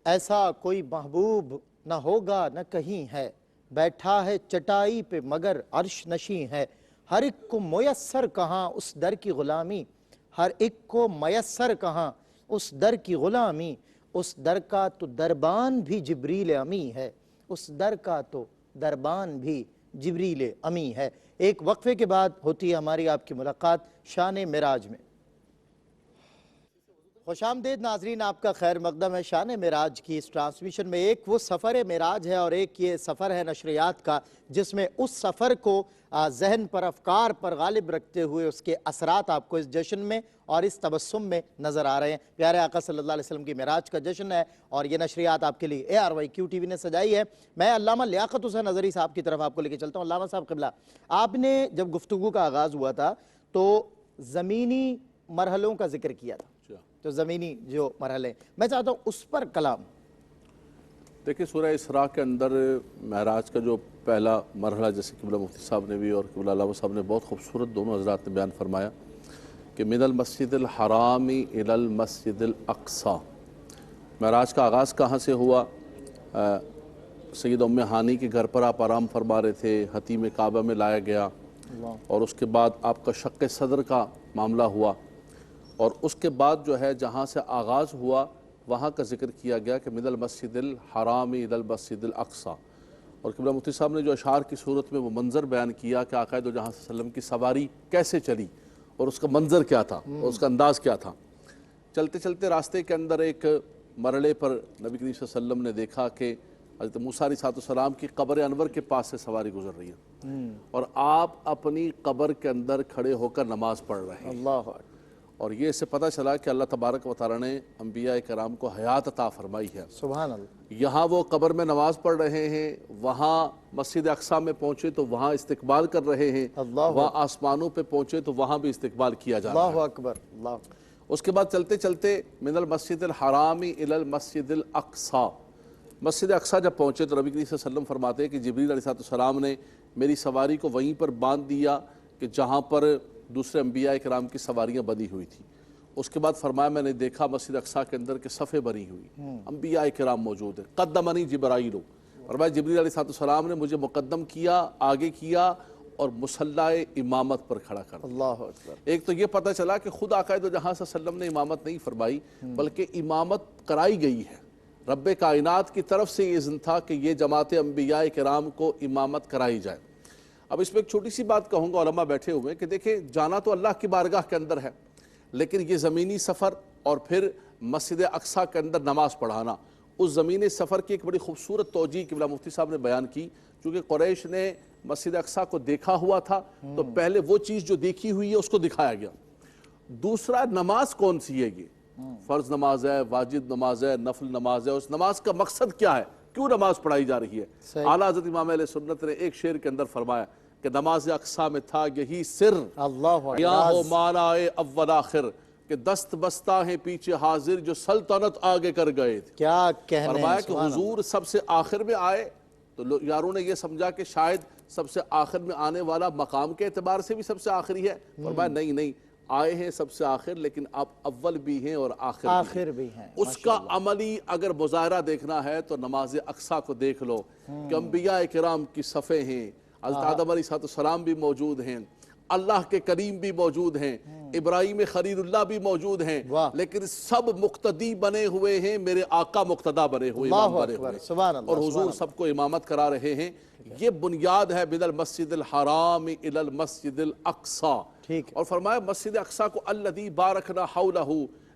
ایسا کوئی محبوب نہ ہوگا نہ کہیں ہے، بیٹھا ہے چٹائی پہ مگر عرش نشین ہے. ہر ایک کو میسر کہاں اس در کی غلامی، ہر ایک کو میسر کہاں اس در کی غلامی. اس در کا تو دربان بھی جبریل امی ہے، اس در کا تو دربان بھی جبریل امی ہے. ایک وقفے کے بعد ہوتی ہے ہماری آپ کی ملاقات شان معراج میں. خوش آمدید ناظرین، آپ کا خیر مقدم ہے شان معراج کی اس ٹرانسمیشن میں. ایک وہ سفر معراج ہے اور ایک یہ سفر ہے نشریات کا، جس میں اس سفر کو ذہن پر افکار پر غالب رکھتے ہوئے اس کے اثرات آپ کو اس جشن میں اور اس تبسم میں نظر آ رہے ہیں. پیارے آقا صلی اللہ علیہ وسلم کی معراج کا جشن ہے اور یہ نشریات آپ کے لیے ARYQ TV نے سجائی ہے. میں علامہ لیاقت حسین نظری صاحب کی طرف آپ کو لے کے چلتا ہوں. علامہ صاحب قبلہ، آپ نے جب گفتگو کا آغاز ہوا تھا تو زمینی مرحلوں کا ذکر کیا تھا، تو زمینی جو مرحلے، میں چاہتا ہوں اس پر کلام. دیکھیں سورہ اسراء کے اندر معراج کا جو پہلا مرحلہ، جیسے قبلہ مفتی صاحب نے بھی اور قبلہ علامہ صاحب نے بہت خوبصورت دونوں حضرات نے بیان فرمایا کہ من المسجد الحرام الی المسجد الاقصی. معراج کا آغاز کہاں سے ہوا؟ سید ام ہانی کے گھر پر آپ آرام فرما رہے تھے، حتیم کعبہ میں لایا گیا اور اس کے بعد آپ کا شق صدر کا معاملہ ہوا اور اس کے بعد جو ہے جہاں سے آغاز ہوا وہاں کا ذکر کیا گیا کہ من المسجد الحرام الی المسجد الاقصی. اور قبلہ مفتی صاحب نے جو اشعار کی صورت میں وہ منظر بیان کیا کہ آقا دو جہاں صلی اللہ علیہ وسلم کی سواری کیسے چلی اور اس کا منظر کیا تھا اور اس کا انداز کیا تھا. چلتے چلتے راستے کے اندر ایک مرحلے پر نبی کریم صلی اللہ علیہ وسلم نے دیکھا کہ حضرت موسیٰ علیہ السلام کی قبر انور کے پاس سے سواری گزر رہی ہے اور آپ اپنی قبر کے اندر کھڑے ہو کر نماز پڑھ رہے ہیں. اللہ اکبر. اور یہ اس سے پتہ چلا کہ اللہ تبارک و تعالیٰ نے انبیاء کرام کو حیات عطا فرمائی ہے. سبحان اللہ. یہاں وہ قبر میں نماز پڑھ رہے ہیں، وہاں مسجد اقصی میں پہنچے تو وہاں استقبال کر رہے ہیں، وہاں آسمانوں پہ پہنچے تو وہاں بھی استقبال کیا جا رہا ہے. اللہ اکبر. اللہ اکبر. اس کے بعد چلتے چلتے من المسجد الحرام الی المسجد الاقصی. مسجد اقصی جب پہنچے تو نبی کریم صلی اللہ علیہ وسلم فرماتے ہیں کہ جبریل علیہ السلام نے میری سواری کو وہیں پر باندھ دیا کہ جہاں پر دوسرے انبیاء کرام کی سواریاں بندھی ہوئی تھی. اس کے بعد فرمایا میں نے دیکھا مسجد اقصی کے اندر کہ صفیں بنی ہوئی، انبیاء کرام موجود ہیں. قدمنی جبرائیل، فرمایا جبریل علیہ السلام نے مجھے مقدم کیا، آگے کیا اور مصلی امامت پر کھڑا کر دیا. اللہ اکبر. ایک تو یہ پتہ چلا کہ خود آقا دو جہاں صلی اللہ علیہ وسلم نے امامت نہیں فرمائی بلکہ امامت کرائی گئی ہے. رب کائنات کی طرف سے یہ اذن تھا کہ یہ جماعت انبیاء کرام کو امامت کرائی جائے. اب اس میں ایک چھوٹی سی بات کہوں گا، علماء بیٹھے ہوئے کہ دیکھیں جانا تو اللہ کی بارگاہ کے اندر ہے، لیکن یہ زمینی سفر اور پھر مسجد اقصی کے اندر نماز پڑھانا، اس زمینی سفر کی ایک بڑی خوبصورت توجیہ قبلہ مفتی صاحب نے بیان کی. چونکہ قریش نے مسجد اقصی کو دیکھا ہوا تھا تو پہلے وہ چیز جو دیکھی ہوئی ہے اس کو دکھایا گیا. دوسرا، نماز کون سی ہے؟ یہ فرض نماز ہے، واجب نماز ہے، نفل نماز ہے. اس نماز کا مقصد کیا ہے؟ کیوں نماز پڑھائی جا رہی ہے؟ اعلیٰ حضرت امام اہل سنت نے ایک شعر کے اندر فرمایا کہ نماز اقصی میں تھا یہی سر، اللہ یا ہو معنی اول آخر، کہ دست بستہ ہیں پیچھے حاضر جو سلطنت آگے کر گئے تھے. کیا کہنے. فرمایا کہ حضور سب سے آخر میں آئے تو یاروں نے یہ سمجھا کہ شاید سب سے آخر میں آنے والا مقام کے اعتبار سے بھی سب سے آخری ہے. فرمایا نہیں، آئے ہیں سب سے آخر لیکن آپ اول بھی ہیں اور آخر بھی ہیں. اس کا عملی اگر مظاہرہ دیکھنا ہے تو نماز اقصی کو دیکھ لو کہ انبیاء کرام کی صفیں ہیں، حضرت آدم علیہ السلام بھی موجود ہیں، اللہ کے کریم بھی موجود ہیں، ابراہیم خلیل اللہ بھی موجود ہیں، لیکن سب مقتدی بنے ہوئے ہیں، میرے آقا مقتدہ بنے ہوئے، امام بنے ہوئے، اور حضور سب کو امامت کرا رہے ہیں. یہ بنیاد ہے من المسجد الحرام الی المسجد الاقصی. اور فرمایا مسجد اقصی کو الذی بارکنا حولہ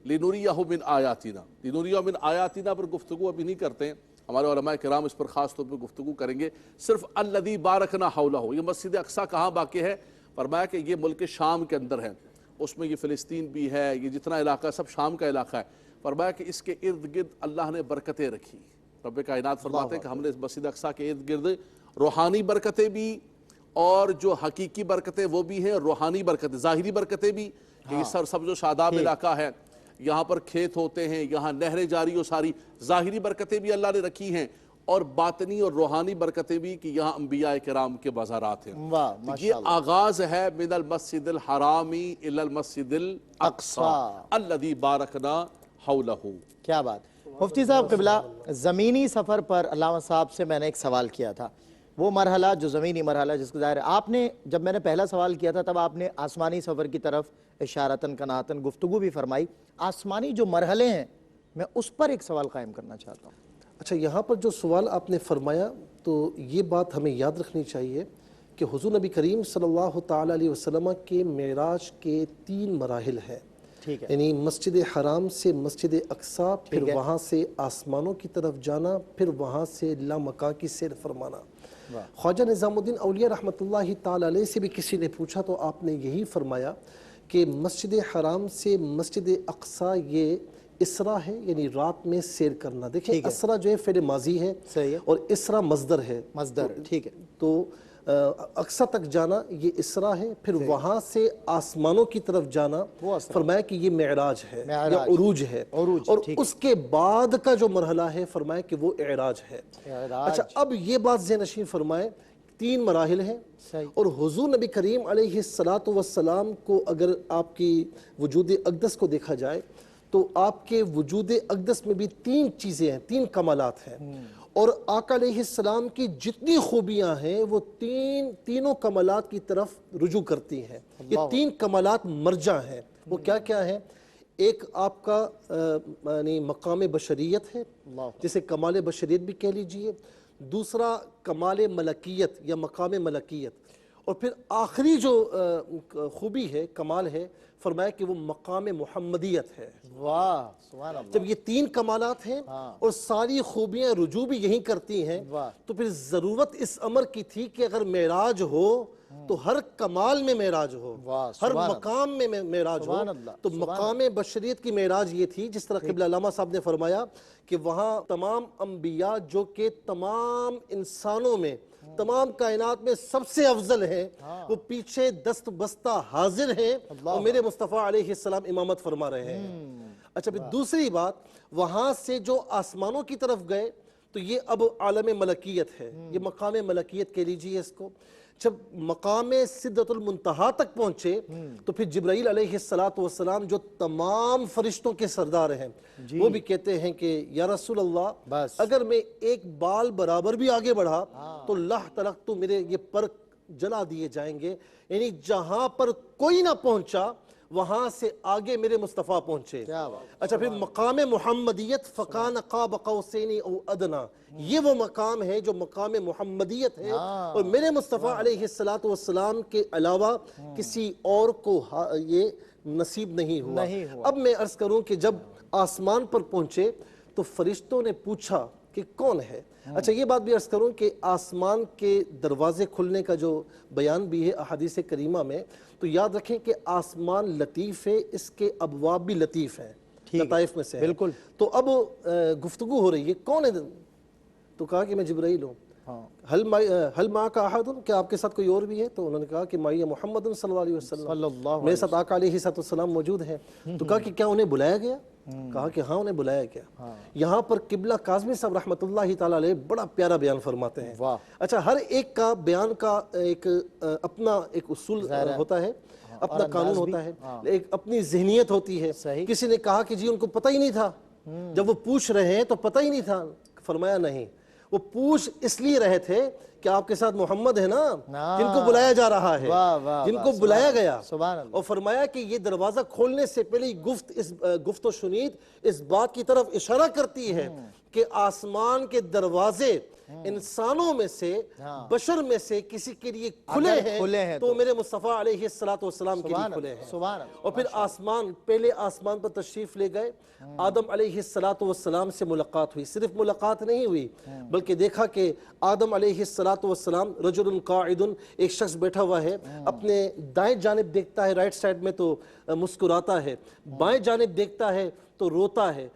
لنریہ من آیاتنا. لنریہ من آیاتنا پر گفتگو ابھی نہیں کرتے ہیں، ہمارے علماء کرام اس پر خاص طور پر گفتگو کریں گے. صرف الذی بارکنا حولہ. یہ مسجد اقصی کہاں واقع ہے؟ فرمایا کہ یہ ملک شام کے اندر ہے، اس میں یہ فلسطین بھی ہے، یہ جتنا علاقہ سب شام کا علاقہ ہے. فرمایا کہ اس کے ارد گرد اللہ نے برکتیں رکھی. رب کائنات فرماتے ہیں کہ ہم نے اس مسجد اقصی کے ارد گرد روحانی برکتیں بھی اور جو حقیقی برکتیں وہ بھی ہیں، روحانی برکتیں، ظاہری برکتیں بھی، کہ یہ سرسبز و شاداب علاقہ ہے، یہاں پر کھیت ہوتے ہیں, یہاں نہریں جاری ہو, ساری ظاہری برکتیں بھی اللہ نے رکھی ہیں اور باطنی اور روحانی برکتیں بھی کہ یہاں انبیاء کرام کے مزارات ہیں. واہ یہ آغاز ہے من المسجد الحرام الی المسجد الاقصی الذی بارکنا حولہ. کیا بات. مفتی صاحب قبلہ, زمینی سفر پر علامہ صاحب سے میں نے ایک سوال کیا تھا, وہ مرحلہ جو زمینی مرحلہ جس کو ظاہر ہے آپ نے, جب میں نے پہلا سوال کیا تھا تب آپ نے آسمانی سفر کی طرف اشارتاً کناتاً گفتگو بھی فرمائی. آسمانی جو مرحلے ہیں میں اس پر ایک سوال قائم کرنا چاہتا ہوں. اچھا, یہاں پر جو سوال آپ نے فرمایا تو یہ بات ہمیں یاد رکھنی چاہیے کہ حضور نبی کریم صلی اللہ تعالیٰ علیہ وسلم کے معراج کے 3 مراحل ہیں. ٹھیک ہے, یعنی مسجد حرام سے مسجد اقصیٰ, پھر وہاں سے آسمانوں کی طرف جانا, پھر وہاں سے لامکان کی سیر فرمانا. خواجہ نظام الدین اولیاء رحمۃ اللہ تعالیٰ علیہ سے بھی کسی نے پوچھا تو آپ نے یہی فرمایا کہ مسجد حرام سے مسجد اقصیٰ یہ اسرا ہے, یعنی رات میں سیر کرنا. دیکھیں اسرا جو ہے فعل ماضی ہے اور اسرا مصدر ہے. مصدر, ٹھیک ہے. تو اقصیٰ تک جانا یہ اسرا ہے, پھر وہاں سے آسمانوں کی طرف جانا فرمایا کہ یہ معراج ہے یا عروج ہے, اور اس کے بعد کا جو مرحلہ ہے فرمایا کہ وہ اعراج ہے. اچھا, اب یہ بات ذہن نشین فرمائے 3 مراحل ہیں, اور حضور نبی کریم علیہ السلام کو اگر آپ کی وجود اقدس کو دیکھا جائے تو آپ کے وجود اقدس میں بھی 3 چیزیں ہیں, 3 کمالات ہیں, اور آقا علیہ السلام کی جتنی خوبیاں ہیں وہ تینوں کمالات کی طرف رجوع کرتی ہیں. یہ 3 کمالات مرجع ہیں. وہ کیا کیا ہیں؟ ایک آپ کا یعنی مقام بشریت ہے جسے کمال بشریت بھی کہہ لیجئے, دوسرا کمال ملکیت یا مقام ملکیت, اور پھر آخری جو خوبی ہے, کمال ہے, فرمایا کہ وہ مقام محمدیت ہے. واہ سبحان اللہ. جب یہ 3 کمالات ہیں اور ساری خوبیاں رجوع بھی یہی کرتی ہیں, تو پھر ضرورت اس امر کی تھی کہ اگر معراج ہو تو ہر کمال میں معراج ہو, ہر مقام میں معراج ہو. تو مقام بشریت کی معراج یہ تھی, جس طرح قبلہ علامہ صاحب نے فرمایا کہ وہاں تمام انبیاء جو کہ تمام انسانوں میں, تمام کائنات میں سب سے افضل ہیں, وہ پیچھے دست بستہ حاضر ہیں اور میرے مصطفیٰ علیہ السلام امامت فرما رہے ہیں. اچھا, پھر دوسری بات, وہاں سے جو آسمانوں کی طرف گئے تو یہ اب عالم ملکیت ہے, یہ مقام ملکیت کہہ لیجئے اس کو. جب مقام سدرۃ المنتہا تک پہنچے تو پھر جبرائیل علیہ السلام جو تمام فرشتوں کے سردار ہیں, وہ بھی کہتے ہیں کہ یا رسول اللہ, اگر میں ایک بال برابر بھی آگے بڑھا تو لاہ تلق تو میرے یہ پر جلا دیے جائیں گے. یعنی جہاں پر کوئی نہ پہنچا وہاں سے آگے میرے مصطفیٰ پہنچے. اچھا, پھر مقام محمدیت فکان قاب قوسین او ادنا, یہ وہ مقام ہے جو مقام محمدیت ہے, اور میرے مصطفیٰ علیہ السلام کے علاوہ کسی اور کو یہ نصیب نہیں ہوا. اب میں عرض کروں کہ جب آسمان پر پہنچے تو فرشتوں نے پوچھا کہ کون ہے. اچھا, یہ بات بھی عرض کروں کہ آسمان کے دروازے کھلنے کا جو بیان بھی ہے احادیث کریمہ میں, تو یاد رکھیں کہ آسمان لطیف ہے, اس کے ابواب بھی لطیف ہیں, لطائف میں سے ہیں. بالکل. تو اب گفتگو ہو رہی ہے, کون ہے؟ تو کہا کہ میں جبرائیل ہوں. حل معک احد, کیا آپ کے ساتھ کوئی اور بھی ہے؟ تو انہوں نے کہا کہ معی محمد صلی اللہ علیہ وسلم, میرے ساتھ آقا علیہ السلام موجود ہیں. تو کہا کہ کیا انہیں بلایا گیا؟ کہا کہ ہاں انہیں بلایا گیا. یہاں پر قبلہ کاظمی صاحب رحمۃ اللہ تعالیٰ علیہ بڑا پیارا بیان فرماتے ہیں. اچھا, ہر ایک کا بیان کا ایک اپنا ایک اصول ہوتا ہے, اپنا قانون ہوتا ہے, ایک اپنی ذہنیت ہوتی ہے. کسی نے کہا کہ جی ان کو پتہ ہی نہیں تھا, جب وہ پوچھ رہے ہیں تو پتہ ہی نہیں تھا. فرمایا نہیں, وہ پوچھ اس لیے رہے تھے کہ آپ کے ساتھ محمد ہے نا, جن کو بلایا جا رہا ہے, جن کو بلایا گیا. اور فرمایا کہ یہ دروازہ کھولنے سے پہلے گفت و شنید اس بات کی طرف اشارہ کرتی ہے کہ آسمان کے دروازے انسانوں میں سے, بشر میں سے کسی کے لیے کھلے ہیں تو میرے مصطفیٰ علیہ السلام کے لیے کھلے ہیں. اور پھر پہلے آسمان پر تشریف لے گئے, آدم علیہ السلام سے ملاقات ہوئی. صرف ملاقات نہیں ہوئی بلکہ دیکھا کہ آدم علیہ السلام رجل قاعد, ایک شخص بیٹھا ہوا ہے, اپنے دائیں جانب دیکھتا ہے, رائٹ سائڈ میں تو مسکراتا ہے, بائیں جانب دیکھتا ہے تو روتا ہے.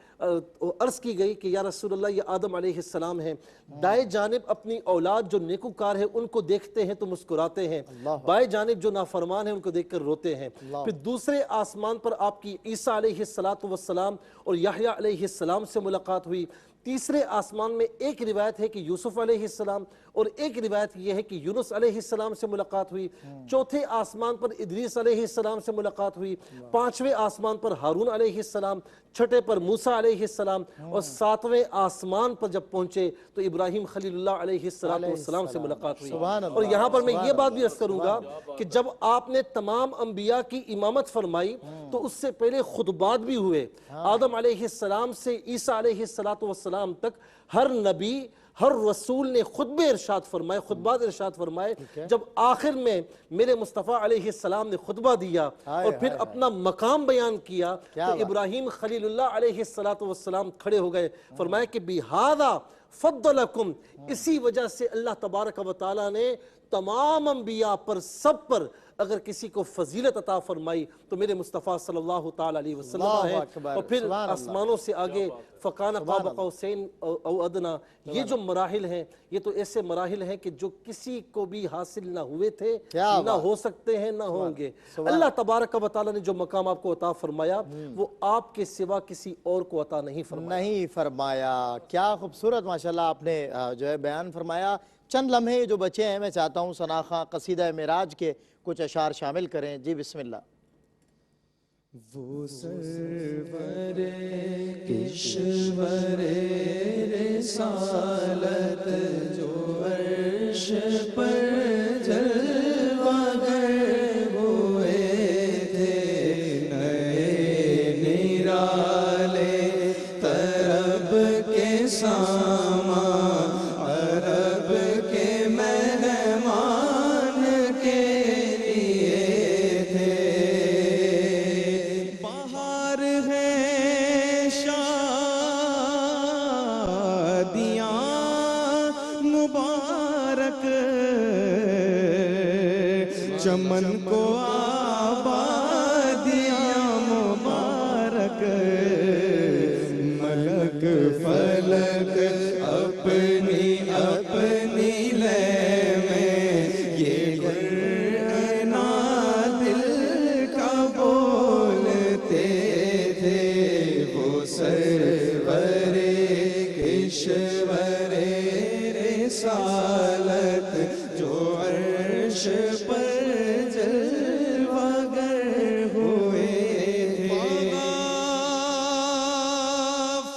عرض کی گئی کہ یا رسول اللہ یہ آدم علیہ السلام ہیں, دائیں جانب اپنی اولاد جو نیکوکار ہے ان کو دیکھتے ہیں تو مسکراتے ہیں, بائیں جانب جو نافرمان ہیں ان کو دیکھ کر روتے ہیں. پھر دوسرے آسمان پر آپ کی عیسیٰ علیہ السلام اور یحییٰ علیہ السلام سے ملاقات ہوئی. تیسرے آسمان میں ایک روایت ہے کہ یوسف علیہ السلام اور ایک روایت یہ ہے کہ یونس علیہ السلام سے ملاقات ہوئی. چوتھے آسمان پر ادریس علیہ السلام سے ملاقات ہوئی. پانچویں آسمان پر ہارون علیہ السلام, چھٹے پر موسیٰ علیہ السلام, اور ساتویں آسمان پر جب پہنچے تو ابراہیم خلیل اللہ علیہ السلام سے ملاقات ہوئی. اور یہاں پر میں یہ بات بھی عرض کروں گا کہ جب آپ نے تمام انبیاء کی امامت فرمائی تو اس سے پہلے خطبات بھی ہوئے. آدم علیہ السلام سے عیسیٰ علیہ السلام تک ہر نبی ہر رسول نے خطبے ارشاد فرمائے, خطبات ارشاد فرمائے. جب آخر میں میرے مصطفیٰ علیہ السلام نے خطبہ دیا اور پھر اپنا مقام بیان کیا تو ابراہیم خلیل اللہ علیہ السلام کھڑے ہو گئے. فرمایا کہ بِهَذَا فَضَّلَكُمْ, اسی وجہ سے اللہ تبارک و تعالیٰ نے تمام انبیاء پر سب پر اگر کسی کو فضیلت عطا فرمائی تو میرے مصطفیٰ صلی اللہ تعالیٰ علیہ وسلم ہے. اور پھر آسمانوں سے آگے فَقَانَ قَابَ قَوْسَيْنِ أَوْ أَدْنَىٰ, یہ جو مراحل ہیں یہ تو ایسے مراحل ہیں کہ جو کسی کو بھی حاصل نہ ہوئے تھے, نہ ہو سکتے ہیں, نہ ہوں گے. اللہ تبارک و تعالیٰ نے جو مقام آپ کو عطا فرمایا وہ آپ کے سوا کسی اور کو عطا نہیں فرمایا. کیا خوبصورت ماشاءاللہ آپ نے جو ہے بیان فرمایا. چند لمحے جو بچے ہیں میں چاہتا ہوں ثنا خاں قصیدہ معراج کے کچھ اشعار شامل کریں. جی بسم اللہ. وہ سرور کشور رسالت جو عرش پر جلوہ گر ہوئے تھے, نئے نرالے طرب کے سامان عرب کے مہمان کے لیے تھے. بہار ہے شادیاں مبارک, چمن کو آبادیاں مبارک, ملک فلک اپنی اپنی لے میں یہ گرنا دل کا بولتے تھے. وہ سرور کشور رسالت جو عرش پر جلوہ گر ہوئے تھے.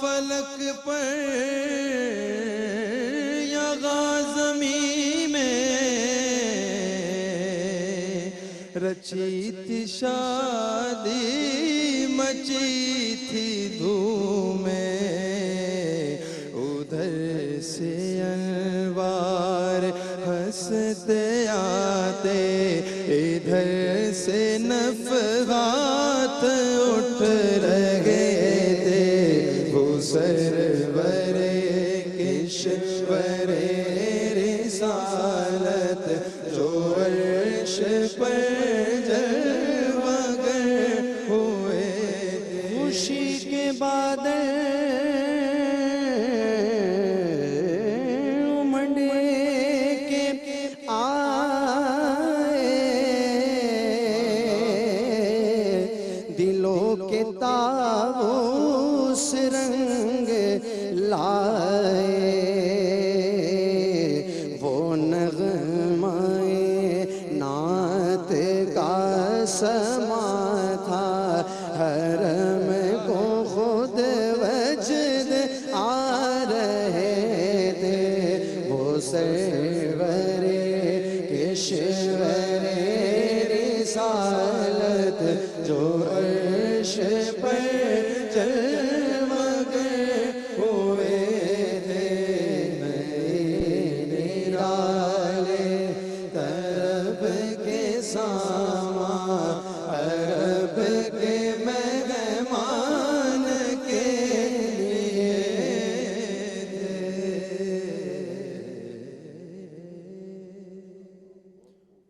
فلک پر یا غازمی میں رچی تھی شادی, مچی تھی دھومیں, ادھر سے انوار ہنستے آتے, ادھر سے نفحات اٹھ رہے تھے. وہ سرور کشور رسالت جو عرش پر جلوہ گر ہوئے تھے. خوشی کے بادل امڑے کے آئے, دلوں کے طاؤس رنگ لائے. وہ نغمائے نعت کا سما تھا, حرم کو خود وجد آ رہے تھے. وہ سرور کشور رسالت جو عرش پر جلوہ گر ہوئے تھے. نئے نرالے طرب کے سامان عرب کے مہمان کے لیے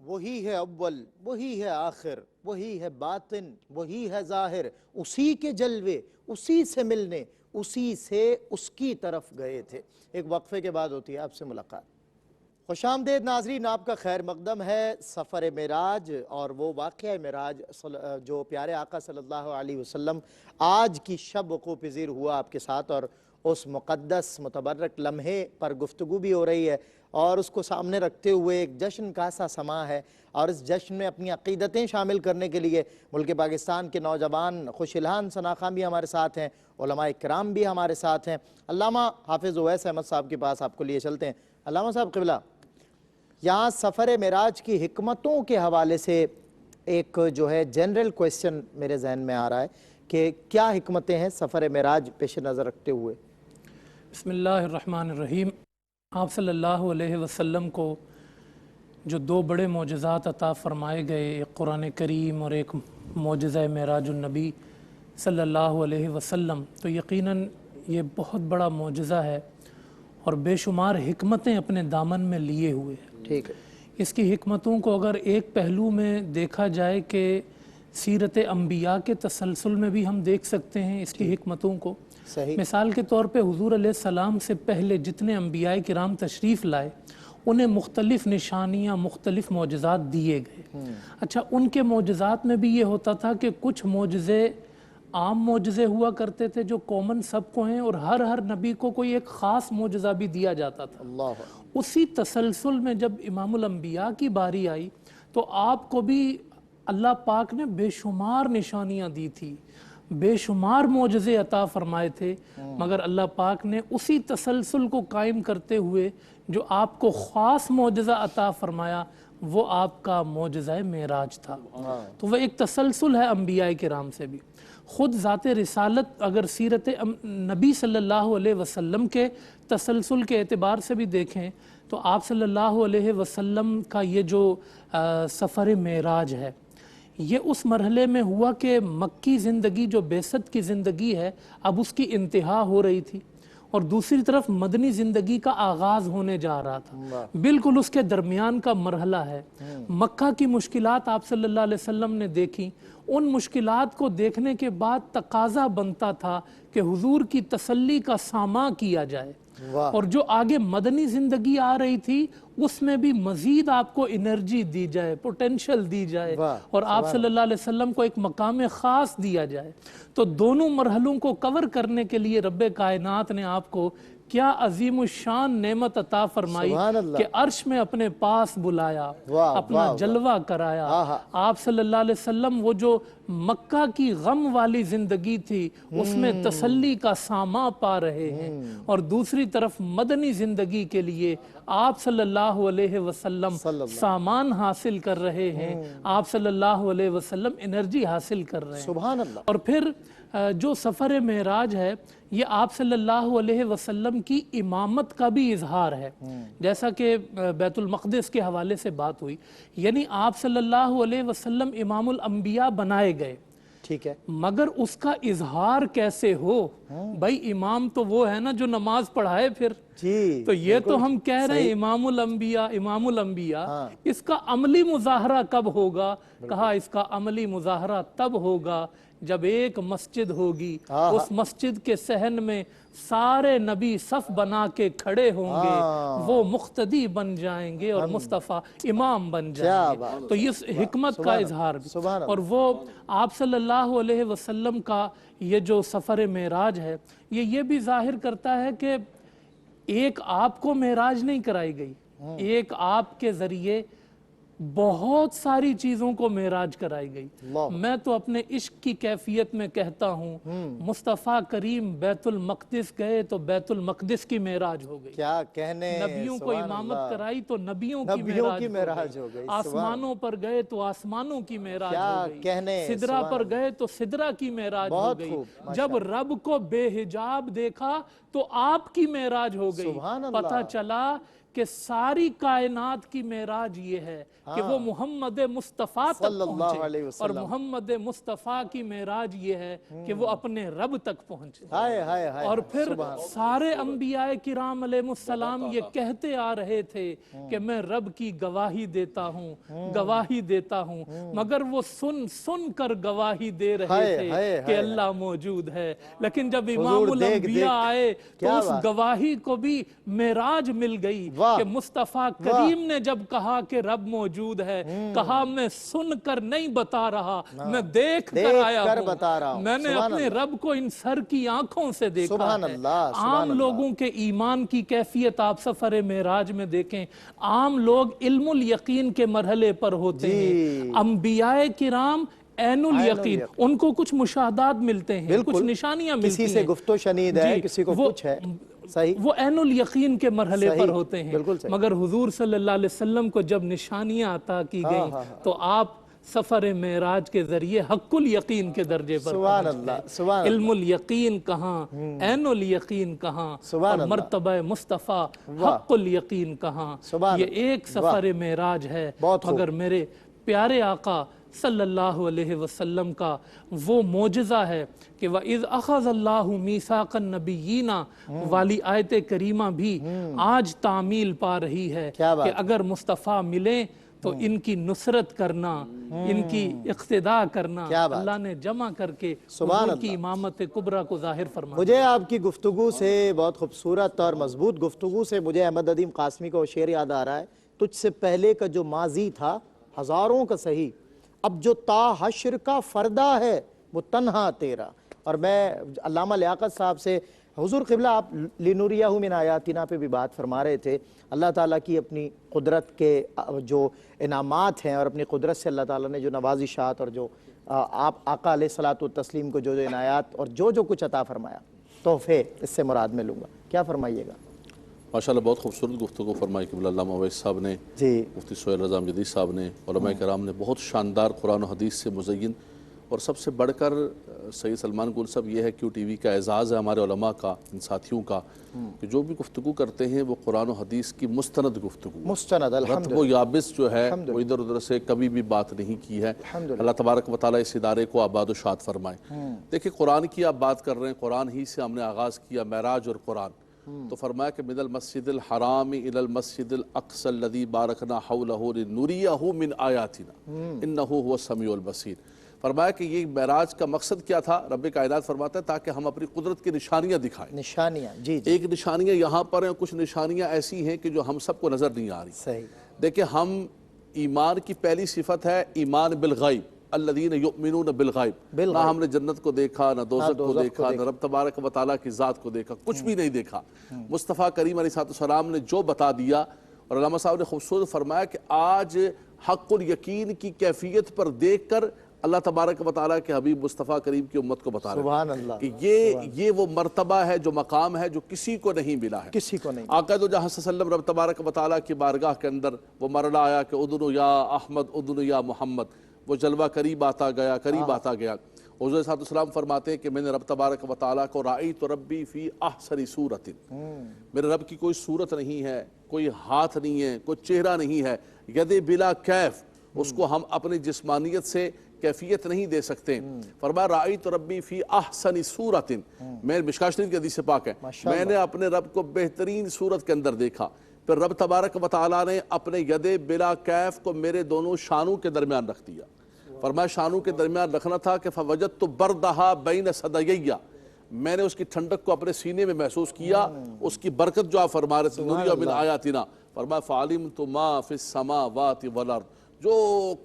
وہی وہی ہے اول، وہی ہے آخر، وہی ہے باطن، وہی ہے ظاہر، اسی کے جلوے، اسی سے ملنے، اسی سے اس کی طرف گئے تھے۔ ایک وقفے کے بعد ہوتی ہے آپ سے ملاقات۔ خوش آمدید ناظرین، آپ کا خیر مقدم ہے سفر معراج، اور وہ واقعہ معراج جو پیارے آقا صلی اللہ علیہ وسلم آج کی شب وقوع پذیر ہوا آپ کے ساتھ، اور اس مقدس متبرک لمحے پر گفتگو بھی ہو رہی ہے، اور اس کو سامنے رکھتے ہوئے ایک جشن کا سا سما ہے، اور اس جشن میں اپنی عقیدتیں شامل کرنے کے لیے ملک پاکستان کے نوجوان خوش الحان ثناخواں بھی ہمارے ساتھ ہیں، علماء کرام بھی ہمارے ساتھ ہیں۔ علامہ حافظ اویس احمد صاحب کے پاس آپ کو لیے چلتے ہیں۔ علامہ صاحب قبلہ، یہاں سفر معراج کی حکمتوں کے حوالے سے ایک جو ہے جنرل کویسچن میرے ذہن میں آ رہا ہے کہ کیا حکمتیں ہیں سفر معراج پیش نظر رکھتے ہوئے؟ بسم اللہ الرحمن الرحیم۔ آپ صلی اللہ علیہ وسلم کو جو دو بڑے معجزات عطا فرمائے گئے، ایک قرآن کریم اور ایک معجزہ معراج النبی صلی اللہ علیہ وسلم، تو یقیناً یہ بہت بڑا معجزہ ہے اور بے شمار حکمتیں اپنے دامن میں لیے ہوئے ہیں۔ ٹھیک ہے۔ اس کی حکمتوں کو اگر ایک پہلو میں دیکھا جائے کہ سیرت انبیاء کے تسلسل میں بھی ہم دیکھ سکتے ہیں اس کی حکمتوں کو۔ صحیح۔ مثال کے طور پہ حضور علیہ السلام سے پہلے جتنے انبیاء کرام تشریف لائے انہیں مختلف نشانیاں، مختلف معجزات دیے گئے۔ اچھا، ان کے معجزات میں بھی یہ ہوتا تھا کہ کچھ معجزے عام معجزے ہوا کرتے تھے جو کامن سب کو ہیں، اور ہر نبی کو کوئی ایک خاص معجزہ بھی دیا جاتا تھا۔ اللہ۔ اسی تسلسل میں جب امام الانبیاء کی باری آئی تو آپ کو بھی اللہ پاک نے بے شمار نشانیاں دی تھی، بے شمار معجزے عطا فرمائے تھے، مگر اللہ پاک نے اسی تسلسل کو قائم کرتے ہوئے جو آپ کو خاص معجزہ عطا فرمایا وہ آپ کا معجزہ معراج تھا۔ تو وہ ایک تسلسل ہے انبیاء کرام سے بھی۔ خود ذات رسالت اگر سیرت نبی صلی اللہ علیہ وسلم کے تسلسل کے اعتبار سے بھی دیکھیں تو آپ صلی اللہ علیہ وسلم کا یہ جو سفر معراج ہے یہ اس مرحلے میں ہوا کہ مکی زندگی جو بعثت کی زندگی ہے اب اس کی انتہا ہو رہی تھی، اور دوسری طرف مدنی زندگی کا آغاز ہونے جا رہا تھا، بالکل اس کے درمیان کا مرحلہ ہے۔ مکہ کی مشکلات آپ صلی اللہ علیہ وسلم نے دیکھی، ان مشکلات کو دیکھنے کے بعد تقاضا بنتا تھا کہ حضور کی تسلی کا ساماں کیا جائے، اور جو آگے مدنی زندگی آ رہی تھی اس میں بھی مزید آپ کو انرجی دی جائے، پوٹینشل دی جائے، اور آپ صلی اللہ علیہ وسلم کو ایک مقام خاص دیا جائے۔ تو دونوں مرحلوں کو کور کرنے کے لیے رب کائنات نے آپ کو کیا عظیم الشان نعمت عطا فرمائی کہ عرش میں اپنے پاس بلایا، اپنا جلوہ کرایا۔ آپ صلی اللہ علیہ وسلم وہ جو مکہ کی غم والی زندگی تھی اس میں تسلی کا ساماں پا رہے ہیں، اور دوسری طرف مدنی زندگی کے لیے آپ صلی اللہ علیہ وسلم سامان حاصل کر رہے ہیں، آپ صلی اللہ علیہ وسلم انرجی حاصل کر رہے ہیں۔ سبحان اللہ۔ اور پھر جو سفر معراج ہے یہ آپ صلی اللہ علیہ وسلم کی امامت کا بھی اظہار ہے، جیسا کہ بیت المقدس کے حوالے سے بات ہوئی، یعنی آپ صلی اللہ علیہ وسلم امام الانبیاء بنائے گئے، ٹھیک ہے، مگر اس کا اظہار کیسے ہو؟ بھائی امام تو وہ ہے نا جو نماز پڑھائے پھر، جی تو یہ تو ہم کہہ رہے ہیں امام الانبیاء، اس کا عملی مظاہرہ کب ہوگا؟ کہا اس کا عملی مظاہرہ تب ہوگا جب ایک مسجد ہوگی، اس مسجد کے صحن میں سارے نبی صف بنا کے کھڑے ہوں گے، وہ مقتدی بن جائیں گے اور مصطفیٰ امام بن جائیں گے۔ تو اس حکمت کا اظہار بھی، اور وہ آپ صلی اللہ علیہ وسلم کا یہ جو سفر معراج ہے یہ بھی ظاہر کرتا ہے کہ ایک آپ کو معراج نہیں کرائی گئی، ایک آپ کے ذریعے بہت ساری چیزوں کو معراج کرائی گئی۔ میں تو اپنے عشق کی کیفیت میں کہتا ہوں مصطفیٰ کریم بیت المقدس گئے تو بیت المقدس کی معراج ہو گئی، کیا کہنے، نبیوں کو امامت کرائی تو نبیوں کی معراج ہو گئی، آسمانوں پر گئے تو آسمانوں کی معراج ہو گئی، سدرہ پر گئے تو سدرہ کی معراج ہو گئی، جب رب کو بے حجاب دیکھا تو آپ کی معراج ہو گئی۔ پتہ چلا کہ ساری کائنات کی معراج یہ ہے کہ وہ محمد مصطفیٰ تک صلی اللہ علیہ پہنچے، وسلم۔ اور محمد مصطفیٰ کی معراج یہ ہے کہ وہ اپنے رب تک پہنچے۔ ہائے ہائے ہائے، اور پھر سارے انبیاء کرام علیہ السلام یہ کہتے آ رہے تھے کہ میں رب کی گواہی دیتا ہوں، گواہی دیتا ہوں، مگر وہ سن کر گواہی دے رہے تھے کہ اللہ موجود ہے۔ لیکن جب امام الانبیاء آئے تو اس گواہی کو بھی معراج مل گئی کہ مصطفیٰ کریم نے جب کہا کہ رب موجود ہے، کہا میں سن کر نہیں بتا رہا، میں دیکھ کر آیا ہوں، میں نے اپنے رب کو ان سر کی آنکھوں سے دیکھا ہے۔ عام لوگوں کے ایمان کی کیفیت آپ سفر معراج میں دیکھیں، عام لوگ علم الیقین کے مرحلے پر ہوتے ہیں، انبیاء کرام عین الیقین، ان کو کچھ مشاہدات ملتے ہیں، کچھ نشانیاں ملتی ہیں، کسی سے گفت و شنید ہے، کسی کو کچھ ہے، وہ عین الیقین کے مرحلے پر ہوتے ہیں۔ مگر حضور صلی اللہ علیہ وسلم کو جب نشانیاں عطا کی گئیں تو آپ سفر معراج کے ذریعے حق الیقین کے درجے پر سبحان اللہ، علم الیقین کہاں، عین الیقین کہاں، اور مرتبہ مصطفیٰ حق الیقین کہاں، یہ ایک سفر معراج ہے۔ مگر میرے پیارے آقا صلی اللہ علیہ وسلم کا وہ معجزہ ہے کہ وَإِذْ أَخَذَ اللَّهُ مِيثَاقَ النَّبِيِّينَ والی آیت کریمہ بھی آج تعمیل پا رہی ہے کہ اگر مصطفیٰ ملیں تو ان کی نصرت کرنا، ان کی اقتداء کرنا، اللہ نے جمع کر کے حضور کی امامت کبریٰ کو ظاہر فرمایا۔ مجھے آپ کی گفتگو سے، بہت خوبصورت اور مضبوط گفتگو سے، مجھے احمد ندیم قاسمی کا وہ شعر یاد آ رہا ہے، تجھ سے پہلے کا جو ماضی تھا ہزاروں کا صحیح، اب جو تا حشر کا فردہ ہے وہ تنہا تیرا۔ اور میں علامہ لیاقت صاحب سے، حضور قبلہ آپ لِنُرِیَہُ مِنْ آیاتنا پہ بھی بات فرما رہے تھے، اللہ تعالیٰ کی اپنی قدرت کے جو انعامات ہیں اور اپنی قدرت سے اللہ تعالیٰ نے جو نوازشات اور جو آپ آقا علیہ الصلوۃ والتسلیم کو جو عنایات اور جو کچھ عطا فرمایا، تحفے اس سے مراد میں لوں گا، کیا فرمائیے گا؟ ماشاءاللہ بہت خوبصورت گفتگو فرمائی قبلہ علامہ اویس صاحب نے، مفتی سہیل رضا امجدی صاحب نے، علماء کرام نے بہت شاندار قرآن و حدیث سے مزین، اور سب سے بڑھ کر سید سلمان گل صاحب یہ ہے کیو ٹی وی کا اعزاز ہے ہمارے علماء کا، ان ساتھیوں کا، کہ جو بھی گفتگو کرتے ہیں وہ قرآن و حدیث کی مستند گفتگو، مستند، رتب و یابس جو ہے وہ ادھر ادھر سے کبھی بھی بات نہیں کی ہے۔ اللہ تبارک و تعالیٰ اس ادارے کو آباد و شاد فرمائے۔ دیکھیں قرآن کی آپ بات کر رہے ہیں، قرآن ہی سے ہم نے آغاز کیا، معراج اور قرآن، تو فرمایا کہ من المسجد الحرام الى المسجد الاقصى الذي باركنا حوله لنريه من آیاتنا انه هو السمیع البصیر۔ فرمایا کہ یہ معراج کا مقصد کیا تھا، رب کائنات فرماتا ہے تاکہ ہم اپنی قدرت کی نشانیاں دکھائیں۔ نشانیاں، جی ایک نشانیاں یہاں پر ہیں، کچھ نشانیاں ایسی ہیں کہ جو ہم سب کو نظر نہیں آ رہی۔ صحیح۔ دیکھیں ہم ایمان کی پہلی صفت ہے ایمان بالغیب، الذین یؤمنون بالغیب، نہ ہم نے جنت کو دیکھا، نہ دوزخ کو دیکھا، نہ رب تبارک و تعالیٰ کی ذات کو دیکھا، کچھ بھی نہیں دیکھا۔ مصطفیٰ کریم علیہ السلام نے جو بتا دیا، اور علامہ صاحب نے خوبصورت فرمایا کہ آج حق الیقین کی کیفیت پر دیکھ کر اللہ تبارک و تعالیٰ کے حبیب مصطفیٰ کریم کی امت کو بتا رہے ہیں کہ یہ وہ مرتبہ ہے، جو مقام ہے، جو کسی کو نہیں ملا ہے، کسی کو نہیں۔ آقا دو جہاں صلی اللہ علیہ وسلم رب تبارک و تعالیٰ کی بارگاہ کے اندر وہ مرحلہ آیا کہ ادنو یا احمد ادنو یا محمد، وہ جلوہ قریب آتا گیا، قریب آتا گیا۔ حضور صلی اللہ علیہ وسلم فرماتے ہیں کہ میں نے رب تبارک و تعالیٰ کو رأیت ربی فی احسن صورت، میرے رب کی کوئی صورت نہیں ہے، کوئی ہاتھ نہیں ہے، کوئی چہرہ نہیں ہے، ید بلا کیف، اس کو ہم اپنی جسمانیت سے کیفیت نہیں دے سکتے۔ فرمایا رأیت ربی فی احسن صورت، میں مشکاۃ شریف کی حدیث سے پاک ہے، میں نے اپنے رب کو بہترین صورت کے اندر دیکھا۔ پھر رب تبارک و تعالیٰ نے اپنے ید بلا کیف کو میرے دونوں شانوں کے درمیان رکھ دیا۔ فرمایا شانوں کے درمیان رکھنا تھا کہ فوجدت بردہا بین صدیہ، میں نے اس کی ٹھنڈک کو اپنے سینے میں محسوس کیا، اس کی برکت جو آپ فرما رہے تھے نُرِیَ مِنْ آیاتنا، فرمایا فَعَلِمْتُ مَا فِي السَّمَاوَاتِ وَالْأَرْضِ، جو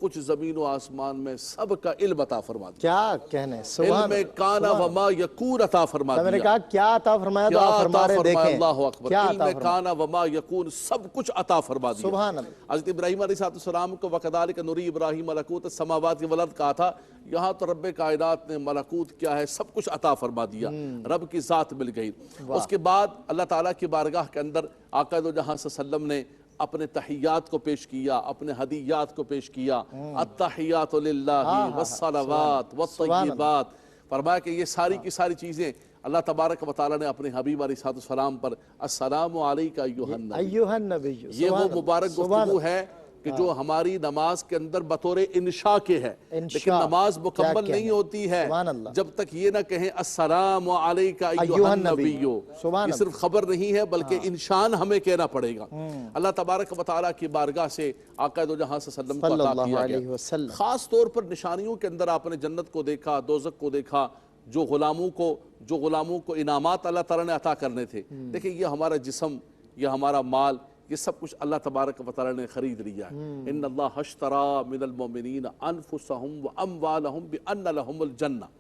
کچھ زمین و آسمان میں سب کا علم عطا فرما دیا، کیا کہنے، سبحان علم کانا وما یکون عطا فرما دیا۔ میں نے کہا کیا عطا فرمایا تو آپ فرما رہے دیکھیں، اللہ اکبر، علم کانا وما یکون، سب کچھ عطا فرما دیا۔ سبحان اللہ۔ حضرت ابراہیم علیہ السلام کو وَكَذَلِكَ نُرِي إِبْرَاهِيمَ مَلَكُوتَ السَّمَاوَاتِ وَالْأَرْضِ کہا تھا، یہاں تو رب کائنات نے ملکوت کیا ہے سب کچھ عطا فرما دیا، رب کی ذات مل گئی۔ اس کے بعد اللہ تعالیٰ کی بارگاہ کے اندر آقا دو جہاں صلی اللہ علیہ وسلم نے اپنے تحیات کو پیش کیا، اپنے ہدیات کو پیش کیا، التحیات للہ والصلوات والطیبات، فرمایا کہ یہ ساری کی ساری چیزیں اللہ تبارک و تعالیٰ نے اپنے حبیب علیہ السلام پر السلام علیکہ ایھا النبی، ایھا النبی، یہ وہ مبارک گفتگو ہے کہ جو ہماری نماز کے اندر بطور انشاء کے ہے، لیکن نماز مکمل نہیں ہوتی ہے جب تک یہ نہ کہیں السلام علیکہ ایھا النبی۔ یہ صرف خبر نہیں ہے بلکہ انشان ہمیں کہنا پڑے گا۔ اللہ تبارک و تعالیٰ کی بارگاہ سے آقا دو جہاں صلی اللہ علیہ وسلم کو عطا کیا گیا۔ خاص طور پر نشانیوں کے اندر آپ نے جنت کو دیکھا، دوزخ کو دیکھا، جو غلاموں کو انعامات اللہ تعالیٰ نے عطا کرنے تھے۔ دیکھیں یہ ہمارا جسم، یہ ہمارا مال، یہ سب کچھ اللہ تبارک و تعالیٰ نے خرید لیا ہے۔ ان اللہ اشترى من المؤمنین انفسهم واموالهم بان لهم الجنہ،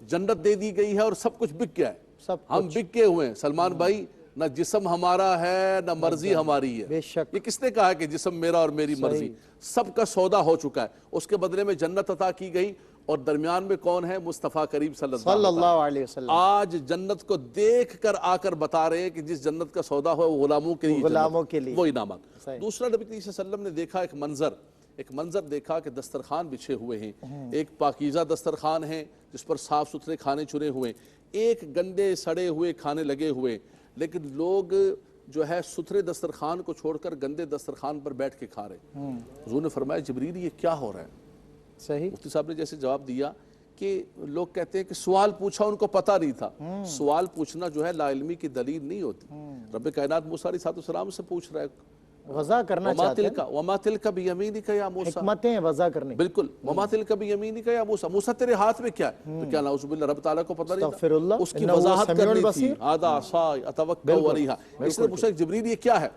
جنت دے دی گئی ہے اور سب کچھ بک گیا ہے، ہم بک کے ہوئے ہیں۔ سلمان بھائی نہ جسم ہمارا ہے نہ مرضی ہماری ہے، بے شک۔ یہ کس نے کہا کہ جسم میرا اور میری مرضی؟ سب کا سودا ہو چکا ہے، اس کے بدلے میں جنت عطا کی گئی، اور درمیان میں کون ہے؟ مصطفیٰ کریم صلی اللہ علیہ وسلم۔ آج جنت کو دیکھ کر آ کر بتا رہے ہیں کہ جس جنت کا سودا ہوا وہ غلاموں کے لیے وہ انعامات۔ دوسرا نبی صلی اللہ علیہ وسلم نے دیکھا ایک منظر دیکھا کہ دسترخوان بچھے ہوئے ہیں، ایک پاکیزہ دسترخوان ہے جس پر صاف ستھرے کھانے چنے ہوئے، ایک گندے سڑے ہوئے کھانے لگے ہوئے، لیکن لوگ جو ہے ستھرے دسترخوان کو چھوڑ کر گندے دسترخوان پر بیٹھ کے کھا رہے۔ حضور نے فرمایا جبریل یہ کیا ہو رہا ہے؟ صحیح۔ مفتی صاحب نے جیسے جواب دیا کہ لوگ کہتے ہیں کہ سوال پوچھا ان کو پتہ نہیں تھا۔ سوال پوچھنا جو ہے لا علمی کی دلیل نہیں ہوتی۔ رب کائنات موسیٰ علیہ السلام سے پوچھ رہا ہے، وضع کرنا چاہتے ہیں، وما تلک بیمینک یا موسیٰ، حکمتیں وضع کرنے، بالکل، وما تلک بیمینک یا موسیٰ، موسیٰ تیرے ہاتھ میں کیا ہے؟ تو کیا نعوذ باللہ رب تعالیٰ کو پتہ نہیں تھا؟ اس کی وضاحت کرنی تھی، ھذا عصای اتوکل علیہا۔ اس نے پوچھا جبریل یہ کیا ہے؟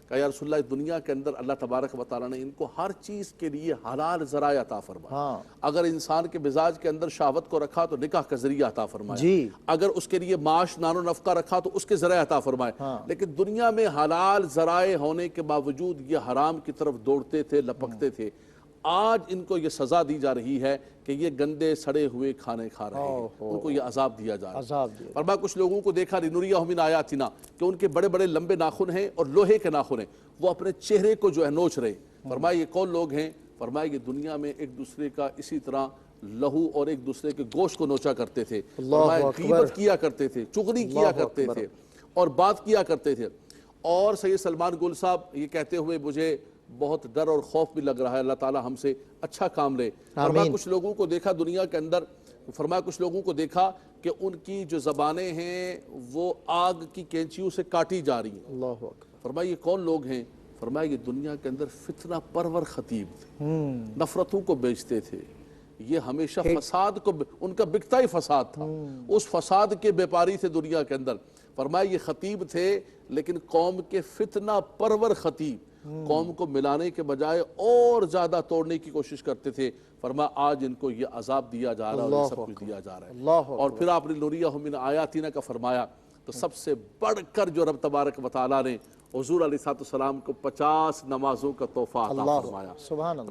کہا یا رسول اللہ دنیا کے اندر اللہ تبارک و تعالیٰ نے ان کو ہر چیز کے لیے حلال ذرائع عطا فرمایا۔ اگر انسان کے مزاج کے اندر شہوت کو رکھا تو نکاح کا ذریعہ عطا فرمایا، اگر اس کے لیے معاش نان و نفقہ رکھا تو اس کے ذرائع عطا فرمایا، لیکن دنیا میں حلال ذرائع ہونے کے باوجود یہ حرام کی طرف دوڑتے تھے، لپکتے تھے۔ آج ان کو یہ سزا دی جا رہی ہے کہ یہ گندے سڑے ہوئے کھانے کھا رہے ہیں، ان کو یہ عذاب دیا جا رہا ہے۔ فرمایا کچھ لوگوں کو دیکھا لنریہم من آیاتنا کہ ان کے بڑے بڑے لمبے ناخن ہیں اور لوہے کے ناخن ہیں، وہ اپنے چہرے کو جو ہے نوچ رہے۔ فرمایا یہ کون لوگ ہیں؟ فرمایا یہ دنیا میں ایک دوسرے کا اسی طرح لہو اور ایک دوسرے کے گوشت کو نوچا کرتے تھے، فرمایا غیبت کیا کرتے تھے، چغلی کیا کرتے تھے اور بات کیا کرتے تھے۔ اور سید سلمان گل صاحب یہ کہتے ہوئے مجھے بہت ڈر اور خوف بھی لگ رہا ہے، اللہ تعالیٰ ہم سے اچھا کام لے۔ فرمایا کچھ لوگوں کو دیکھا دنیا کے اندر، فرمایا کچھ لوگوں کو دیکھا کہ ان کی جو زبانیں ہیں وہ آگ کی کینچیوں سے کاٹی جا رہی ہیں۔ اللہ اکبر۔ فرمایا یہ کون لوگ ہیں؟ فرمایا یہ دنیا کے اندر فتنہ پرور خطیب تھے، نفرتوں کو بیچتے تھے، یہ ہمیشہ فساد کو، ان کا بکتا ہی فساد تھا، اس فساد کے بیپاری تھے دنیا کے اندر۔ فرمایا یہ خطیب تھے لیکن قوم کے فتنہ پرور خطیب، قوم کو ملانے کے بجائے اور زیادہ توڑنے کی کوشش کرتے تھے۔ فرمایا آج ان کو یہ عذاب دیا جا رہا ہے اور یہ سب کچھ دیا جا رہا ہے۔ اور پھر آپ نے نریہم من آیاتنا کا فرمایا، تو سب سے بڑھ کر جو رب تبارک و تعالیٰ نے حضور علیہ السلام کو 50 نمازوں کا تحفہ عطا فرمایا۔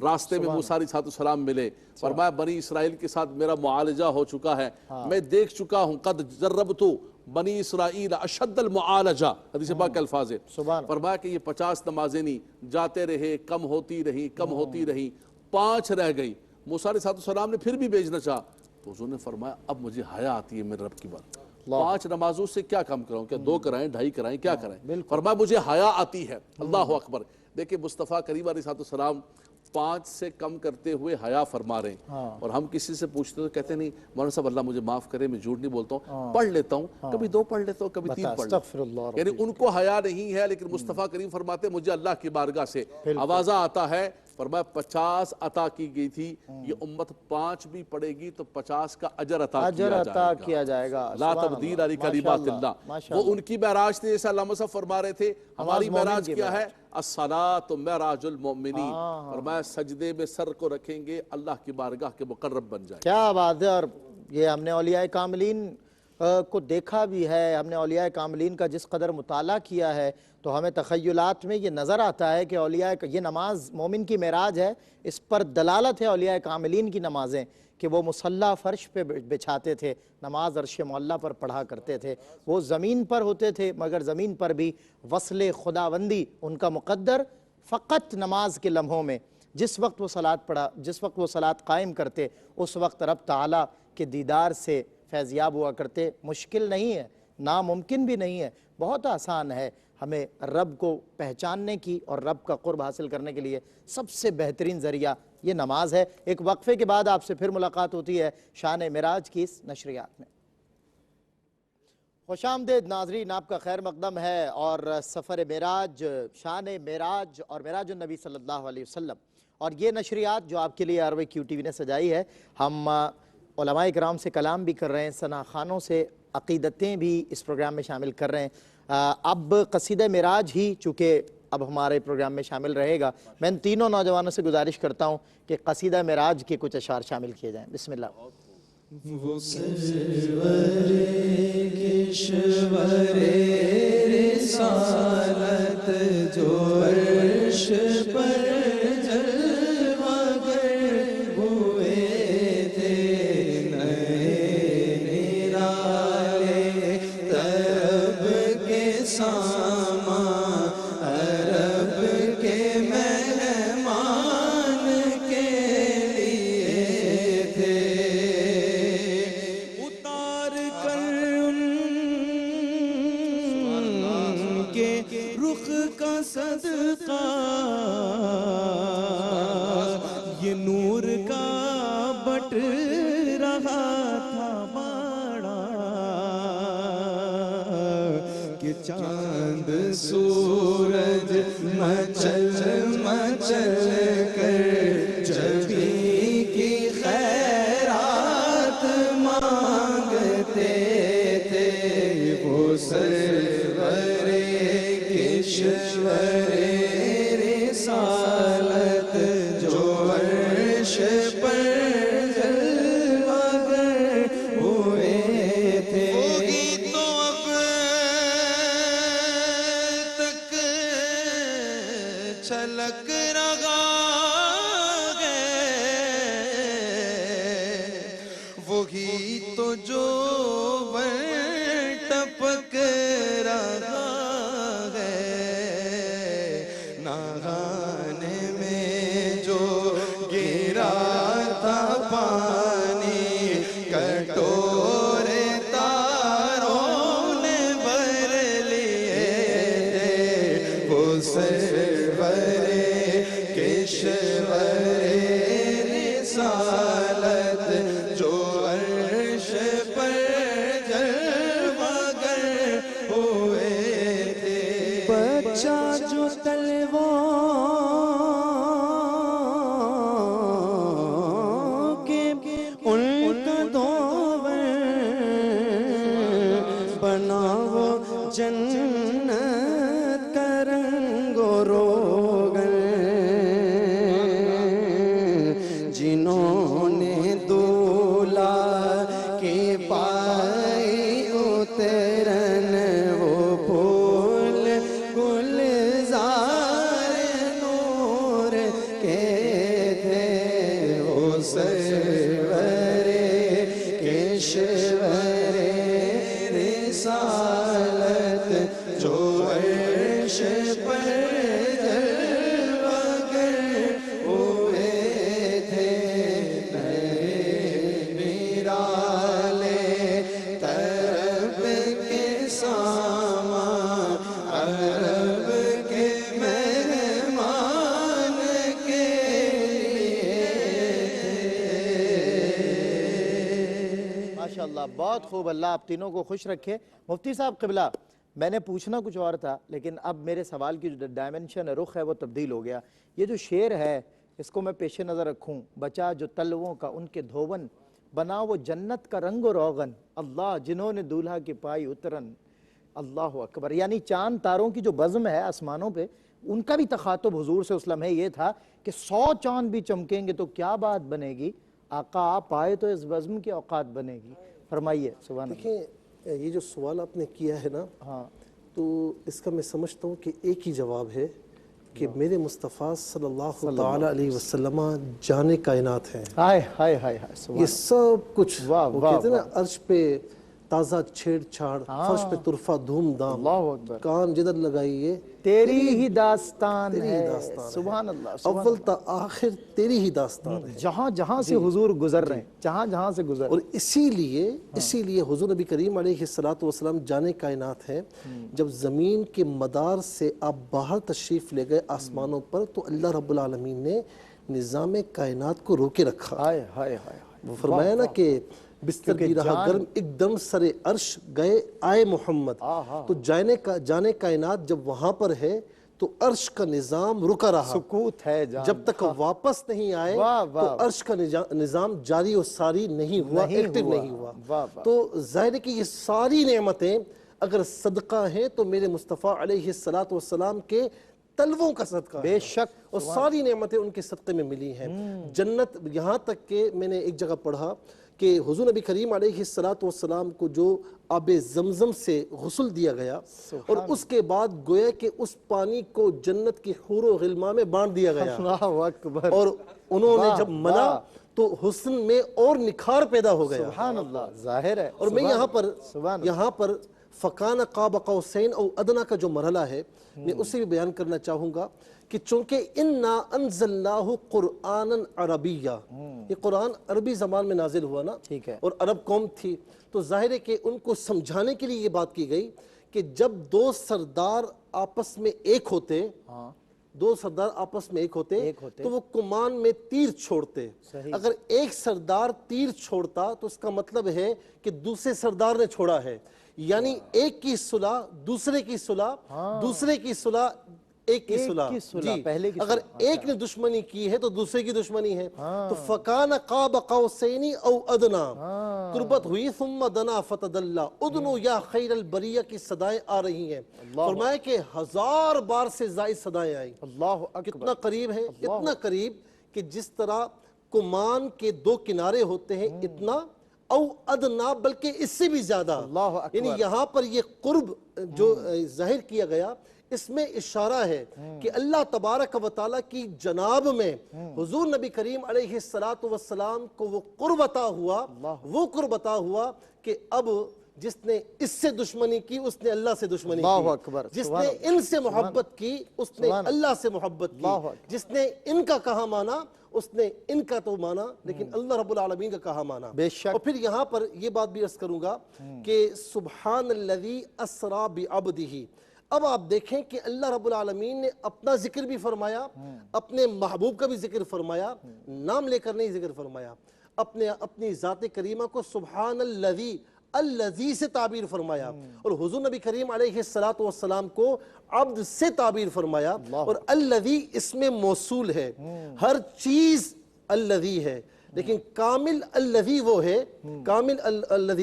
راستے میں موسیٰ علیہ السلام ملے، فرمایا بنی اسرائیل کے ساتھ میرا معالجہ ہو چکا ہے، میں دیکھ چکا ہوں، قد جربت بنی اسرائیل اشد المعالجہ، حدیث پاک کے الفاظ ہے۔ فرمایا کہ یہ 50 نمازیں نہیں، جاتے رہے، کم ہوتی رہی، 5 رہ گئی۔ موسیٰ علیہ السلام نے پھر بھی بھیجنا چاہا تو حضور نے فرمایا اب مجھے حیا آتی ہے میرے رب کی بات، 5 نمازوں سے کیا کم کراؤں، کیا 2 کرائیں، 2.5 کرائیں، کیا کرائیں؟ فرمایا مجھے حیا آتی ہے۔ اللہ اکبر۔ دیکھیں مصطفیٰ کریم علیہ السلام 5 سے کم کرتے ہوئے حیا فرما رہے ہیں، اور ہم کسی سے پوچھتے تو کہتے نہیں مولانا صاحب اللہ مجھے معاف کرے، میں جھوٹ نہیں بولتا ہوں، پڑھ لیتا ہوں، کبھی 2 پڑھ لیتا ہوں، کبھی 3 پڑھ لیتا ہوں۔ یعنی ان کو حیا نہیں ہے، لیکن مصطفیٰ کریم فرماتے مجھے اللہ کی بارگاہ سے آوازہ آتا ہے۔ فرمایا 50 عطا کی گئی تھی، یہ امت 5 بھی پڑھے گی تو 50 کا اجر عطا کیا جائے گا۔ لا تبدیل لکلمات اللہ، وہ ان کی معراج تھی جیسا علامہ صاحب فرما رہے تھے، ہماری معراج کیا ہے؟ الصلاۃ معراج المؤمنین۔ فرمایا سجدے میں سر کو رکھیں گے اللہ کی بارگاہ کے مقرب بن جائیں۔ کیا بات ہے۔ اور یہ ہم نے اولیاء کاملین کو دیکھا بھی ہے، ہم نے اولیاء کاملین کا جس قدر مطالعہ کیا ہے تو ہمیں تخیلات میں یہ نظر آتا ہے کہ اولیاء یہ نماز مومن کی معراج ہے، اس پر دلالت ہے اولیاء کاملین کی نمازیں کہ وہ مصلی فرش پہ بچھاتے تھے، نماز عرش معلیٰ پر پڑھا کرتے تھے، وہ زمین پر ہوتے تھے مگر زمین پر بھی وصل خداوندی ان کا مقدر فقط نماز کے لمحوں میں، جس وقت وہ صلاۃ قائم کرتے اس وقت رب تعالیٰ کے دیدار سے فیضیاب ہوا کرتے. مشکل نہیں ہے, ناممکن بھی نہیں ہے, بہت آسان ہے. ہمیں رب کو پہچاننے کی اور رب کا قرب حاصل کرنے کے لیے سب سے بہترین ذریعہ یہ نماز ہے. ایک وقفے کے بعد آپ سے پھر ملاقات ہوتی ہے شان معراج کی اس نشریات میں. خوش آمدید ناظرین, آپ کا خیر مقدم ہے اور سفر معراج, شان معراج اور معراج النبی صلی اللہ علیہ وسلم, اور یہ نشریات جو آپ کے لیے RY QTV نے سجائی ہے. ہم علماء کرام سے کلام بھی کر رہے ہیں, ثنا خانوں سے عقیدتیں بھی اس پروگرام میں شامل کر رہے ہیں. اب قصیدہ معراج ہی چونکہ اب ہمارے پروگرام میں شامل رہے گا, میں ان تینوں نوجوانوں سے گزارش کرتا ہوں کہ قصیدہ معراج کے کچھ اشعار شامل کیے جائیں. بسم اللہ. وہ سرور کشور رسالت جو عرش پر جلوہ گر ہوئے تھے, نئے نرالے طرب کے سامان, عرب کے مہمان کے لیے تھے. رخ کا صدقہ یہ نور کا بٹ رہا تھا بڑا, کہ چاند سورج مچل مچل کر جبی کی خیرات مانگتے تھے. وہ سرور کشور رسالت جو عرش پر جلوہ گر ہوئے تھے. وہی تو اب تک چھلک رہا ہے, وہی تو جو ٹپک رہا میں جو گرا تھا پانی, کٹورے تاروں نے بھر لیے تھے. وہ سرور کشور رسالت جو عرش پر جلوہ گر ہوئے تھے. بچہ جو تلوار جنت کا رنگ و روغن, جنہوں نے دولہا کی پائی اترن, وہ پھول گلزار نور کے تھے. وہ سرور کشور رسالت جو عرش پر جلوہ گر ہوئے تھے. نئے نرالے طرب کے سامان, عرب کے مہمان کے لیے تھے. ماشاءاللہ, بہت خوب. اللہ آپ تینوں کو خوش رکھے. مفتی صاحب قبلہ, میں نے پوچھنا کچھ اور تھا لیکن اب میرے سوال کی جو ڈائمنشن رخ ہے وہ تبدیل ہو گیا. یہ جو شعر ہے اس کو میں پیش نظر رکھوں, بچا جو تلووں کا ان کے دھون, بنا وہ جنت کا رنگ و روغن, اللہ جنہوں نے دولہا کی پائی اترن. اللہ اکبر. یعنی چاند تاروں کی جو بزم ہے آسمانوں پہ, ان کا بھی تخاطب حضور سے اس لمحے یہ تھا کہ 100 چاند بھی چمکیں گے تو کیا بات بنے گی, آقا آپ آئے تو اس بزم کی اوقات بنے گی. فرمائیے. سبحان اللہ. دیکھیں یہ جو سوال آپ نے کیا ہے نا, تو اس کا میں سمجھتا ہوں کہ ایک ہی جواب ہے کہ میرے مصطفیٰ صلی اللہ تعالیٰ علیہ وسلم جانے کائنات ہیں. ہائے ہائے ہائے, یہ سب کچھ وہ کہتے ہیں نا عرش پہ تازہ چھیڑ چھاڑ، فرش پہ طرفہ دھوم دھام، اللہ اکبر، کان جدھر لگائیے تیری ہی داستان تیری ہے، ہی داستان ہے، سبحان اللہ، اول تا آخر تیری ہی داستان ہے۔ جہاں جہاں سے حضور گزر رہے ہیں، جہاں جہاں سے گزر اور اسی لیے حضور نبی کریم علیہ السلام جانے کائنات ہیں، جب زمین کے مدار سے آپ باہر تشریف لے گئے آسمانوں پر، تو اللہ رب العالمین نے نظام کائنات کو روکے رکھا۔ ہائے ہائے ہائے، وہ فرمایا نا کہ بستر بھی رہا گرم، ایک دم سر عرش گئے آئے محمد۔ تو جانے کائنات جب وہاں پر ہے تو عرش کا نظام رکا رہا، سکوت ہے جان، جب تک واپس نہیں آئے تو عرش کا نظام جاری و ساری نہیں ہوا، ایکٹیو نہیں ہوا۔ تو ظاہر ہے کہ یہ ساری نعمتیں اگر صدقہ ہیں تو میرے مصطفیٰ علیہ السلام کے تلووں کا صدقہ ہے، بے شک، اور ساری نعمتیں ان کے صدقے میں ملی ہیں۔ جنت، یہاں تک کہ میں نے ایک جگہ پڑھا کہ حضور نبی کریم علیہ السلام کو جو آب زمزم سے غسل دیا گیا، اور اس کے بعد گویا کہ اس پانی کو جنت کی حور و غلمان میں بانٹ دیا گیا، اللہ اکبر، اور انہوں نے جب ملا تو حسن میں اور نکھار پیدا ہو گیا۔ سبحان اللہ، ظاہر ہے۔ اور میں یہاں پر فَكَانَ قَابَ قَوْسَيْنِ او ادنیٰ کا جو مرحلہ ہے، میں اسے بھی بیان کرنا چاہوں گا کہ چونکہ اِنَّا أَنزَلْنَاهُ قُرْآنًا عَرَبِيًّا، یہ قرآن عربی زبان میں نازل ہوا نا، ٹھیک ہے، اور عرب قوم تھی، تو ظاہر ہے کہ ان کو سمجھانے کے لیے یہ بات کی گئی کہ جب دو سردار آپس میں ایک ہوتے، تو وہ کمان میں تیر چھوڑتے۔ اگر ایک سردار تیر چھوڑتا تو اس کا مطلب ہے کہ دوسرے سردار نے چھوڑا ہے، یعنی ایک کی صلح دوسرے کی صلح، دوسرے کی صلح ایک کی صلح، اگر ایک نے دشمنی کی ہے تو دوسرے کی دشمنی ہے۔ تو فَكَانَ قَابَ قَوْسَيْنِ او ادنیٰ، قربت ہوئی ثم دنا فتدلّا، ادنو یا خیر البریہ کی صدائیں آ رہی ہیں۔ فرمایا کہ 1000 بار سے زائد صدائیں آئیں۔ اللہ اکبر، کتنا قریب ہے، اتنا قریب کہ جس طرح کمان کے دو کنارے ہوتے ہیں، اتنا او ادنا، بلکہ اس سے بھی زیادہ۔ یعنی یہاں پر یہ قرب جو ظاہر کیا گیا، اس میں اشارہ ہے کہ اللہ تبارک و تعالیٰ کی جناب میں حضور نبی کریم علیہ السلام کو وہ قرب عطا ہوا کہ اب جس نے اس سے دشمنی کی اس نے اللہ سے دشمنی کی، جس نے ان سے محبت کی اس نے اللہ سے محبت کی، جس نے ان کا کہا مانا اس نے ان کا تو مانا لیکن اللہ رب العالمین کا کہا مانا۔ اور پھر یہاں پر یہ بات بھی عرض کروں گا کہ سبحان الذی اسریٰ بعبدہ، اب آپ دیکھیں کہ اللہ رب العالمین نے اپنا ذکر بھی فرمایا، اپنے محبوب کا بھی ذکر فرمایا، نام لے کر نہیں ذکر فرمایا، اپنی ذات کریمہ کو سبحان الذی سے تعبیر فرمایا، اور حضور نبی کریم علیہ السلام کو عبد سے تعبیر فرمایا، اور الذی اسم موصول ہے، ہر چیز الذی ہے، لیکن کامل الذی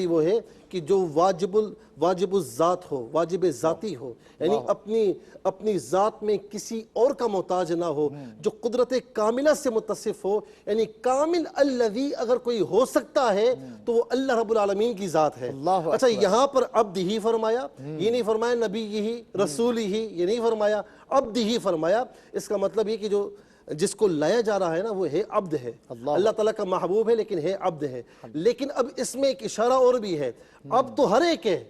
وہ ہے کہ جو واجب الذات ہو، واجب ذاتی ہو، یعنی اپنی ذات میں کسی اور کا محتاج نہ ہو، جو قدرت کاملہ سے متصف ہو، یعنی کامل الذی اگر کوئی ہو سکتا ہے تو وہ اللہ رب العالمین کی ذات ہے۔ اچھا، یہاں پر عبد ہی فرمایا، یہ نہیں فرمایا نبی ہی رسول ہی، یہ نہیں فرمایا، عبد ہی فرمایا۔ اس کا مطلب یہ کہ جو جس کو لایا جا رہا ہے نا وہ ہے عبد ہے، اللہ تعالیٰ کا محبوب ہے لیکن ہے عبد ہے۔ لیکن اب اس میں ایک اشارہ اور بھی ہے، اب تو ہر ایک ہے،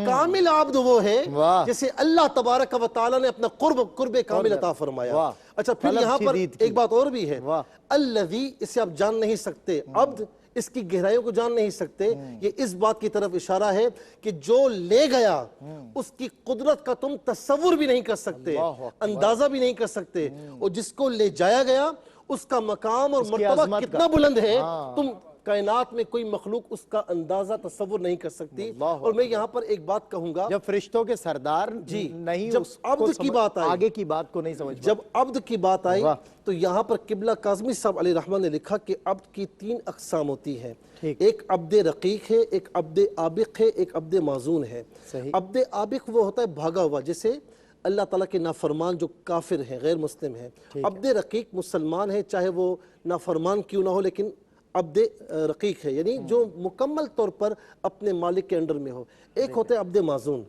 کامل عبد وہ ہے جسے اللہ تبارک و تعالیٰ نے اپنا قرب کامل عطا فرمایا۔ اچھا، پھر یہاں پر ایک بات اور بھی ہے، الذی، اسے آپ جان نہیں سکتے، عبد اس کی گہرائیوں کو جان نہیں سکتے، یہ اس بات کی طرف اشارہ ہے کہ جو لے گیا اس کی قدرت کا تم تصور بھی نہیں کر سکتے، اندازہ بھی نہیں کر سکتے، اور جس کو لے جایا گیا اس کا مقام اور مرتبہ کتنا بلند ہے، تم کائنات میں کوئی مخلوق اس کا اندازہ تصور نہیں کر سکتی۔ اور میں یہاں پر ایک بات کہوں گا، جب فرشتوں کے سردار نہیں، جب عبد کی بات آئی، آگے کی بات کو نہیں سمجھ، جب عبد کی بات آئی تو یہاں پر قبلہ کاظمی صاحب علیہ رحمہ نے لکھا کہ عبد کی 3 اقسام ہوتی ہیں، ایک عبد رقیق ہے، ایک عبد عابق ہے، ایک عبد معزون ہے۔ عبد عابق وہ ہوتا ہے بھاگا ہوا، جیسے اللہ تعالیٰ کے نافرمان جو کافر ہیں، غیر مسلم ہیں۔ عبد رقیق مسلمان ہے، چاہے وہ نافرمان کیوں نہ ہو لیکن عبد رقیق ہے، یعنی جو مکمل طور پر اپنے مالک کے انڈر میں ہو۔ ایک ہوتا ہے عبد معزون،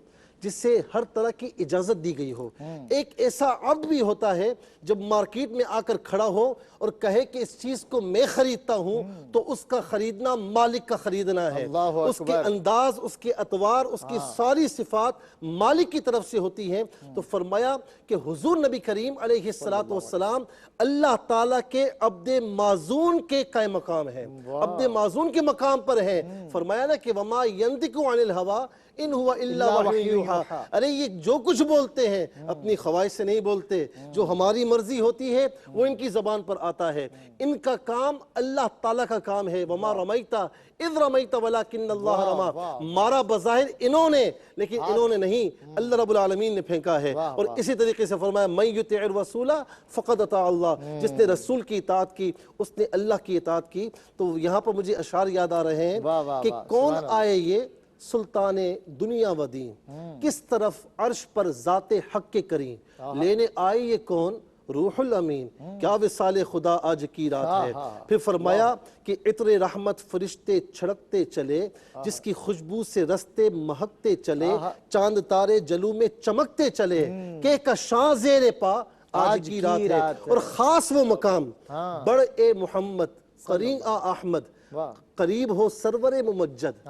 جس سے ہر طرح کی اجازت دی گئی ہو. ایک ایسا عبد بھی ہوتا ہے جب مارکیٹ میں آ کر کھڑا ہو اور کہے کہ اس چیز کو میں خریدتا ہوں تو اس کا خریدنا مالک کا خریدنا ہے. اس کے انداز، اس کے اطوار، اس کی ساری صفات مالک کی طرف سے ہوتی ہیں. تو فرمایا کہ حضور نبی کریم علیہ السلام اللہ تعالیٰ کے عبد معزون کے قائم مقام ہے، عبد معزون کے مقام پر ہے. فرمایا نا کہ وما ينطق عن الہوا ان ہوا الا وحی یوحی. ارے یہ جو کچھ بولتے ہیں اپنی خواہش سے نہیں بولتے، جو ہماری مرضی ہوتی ہے وہ ان کی زبان پر آتا ہے. ان کا کام اللہ تعالیٰ کا کام ہے. وما رمیت اذ رمیت ولکن اللہ رمی. مارا بظاہر انہوں نے لیکن انہوں نے نہیں، اللہ رب العالمین نے پھینکا ہے. اور اسی طریقے سے فرمایا من یطع الرسول فقد اطاع اللہ. جس نے رسول کی اطاعت کی اس نے اللہ کی اطاعت کی. تو یہاں پر مجھے اشعار یاد آ رہے ہیں کہ کون آئے یہ سلطان دنیا و دین، کس طرف عرش پر ذات حق کے کریم، لینے آئے یہ کون روح الامین، کیا وصال خدا آج کی رات ہے. پھر فرمایا کہ عطر رحمت فرشتے چھڑکتے چلے، جس کی خوشبو سے رستے مہکتے چلے، چاند تارے جلو میں چمکتے چلے، کہ کشاں زیر پا آج کی رات ہے. اور خاص وہ مقام بڑھ اے محمد قرین آ احمد، قریب ہو سرور ممجد.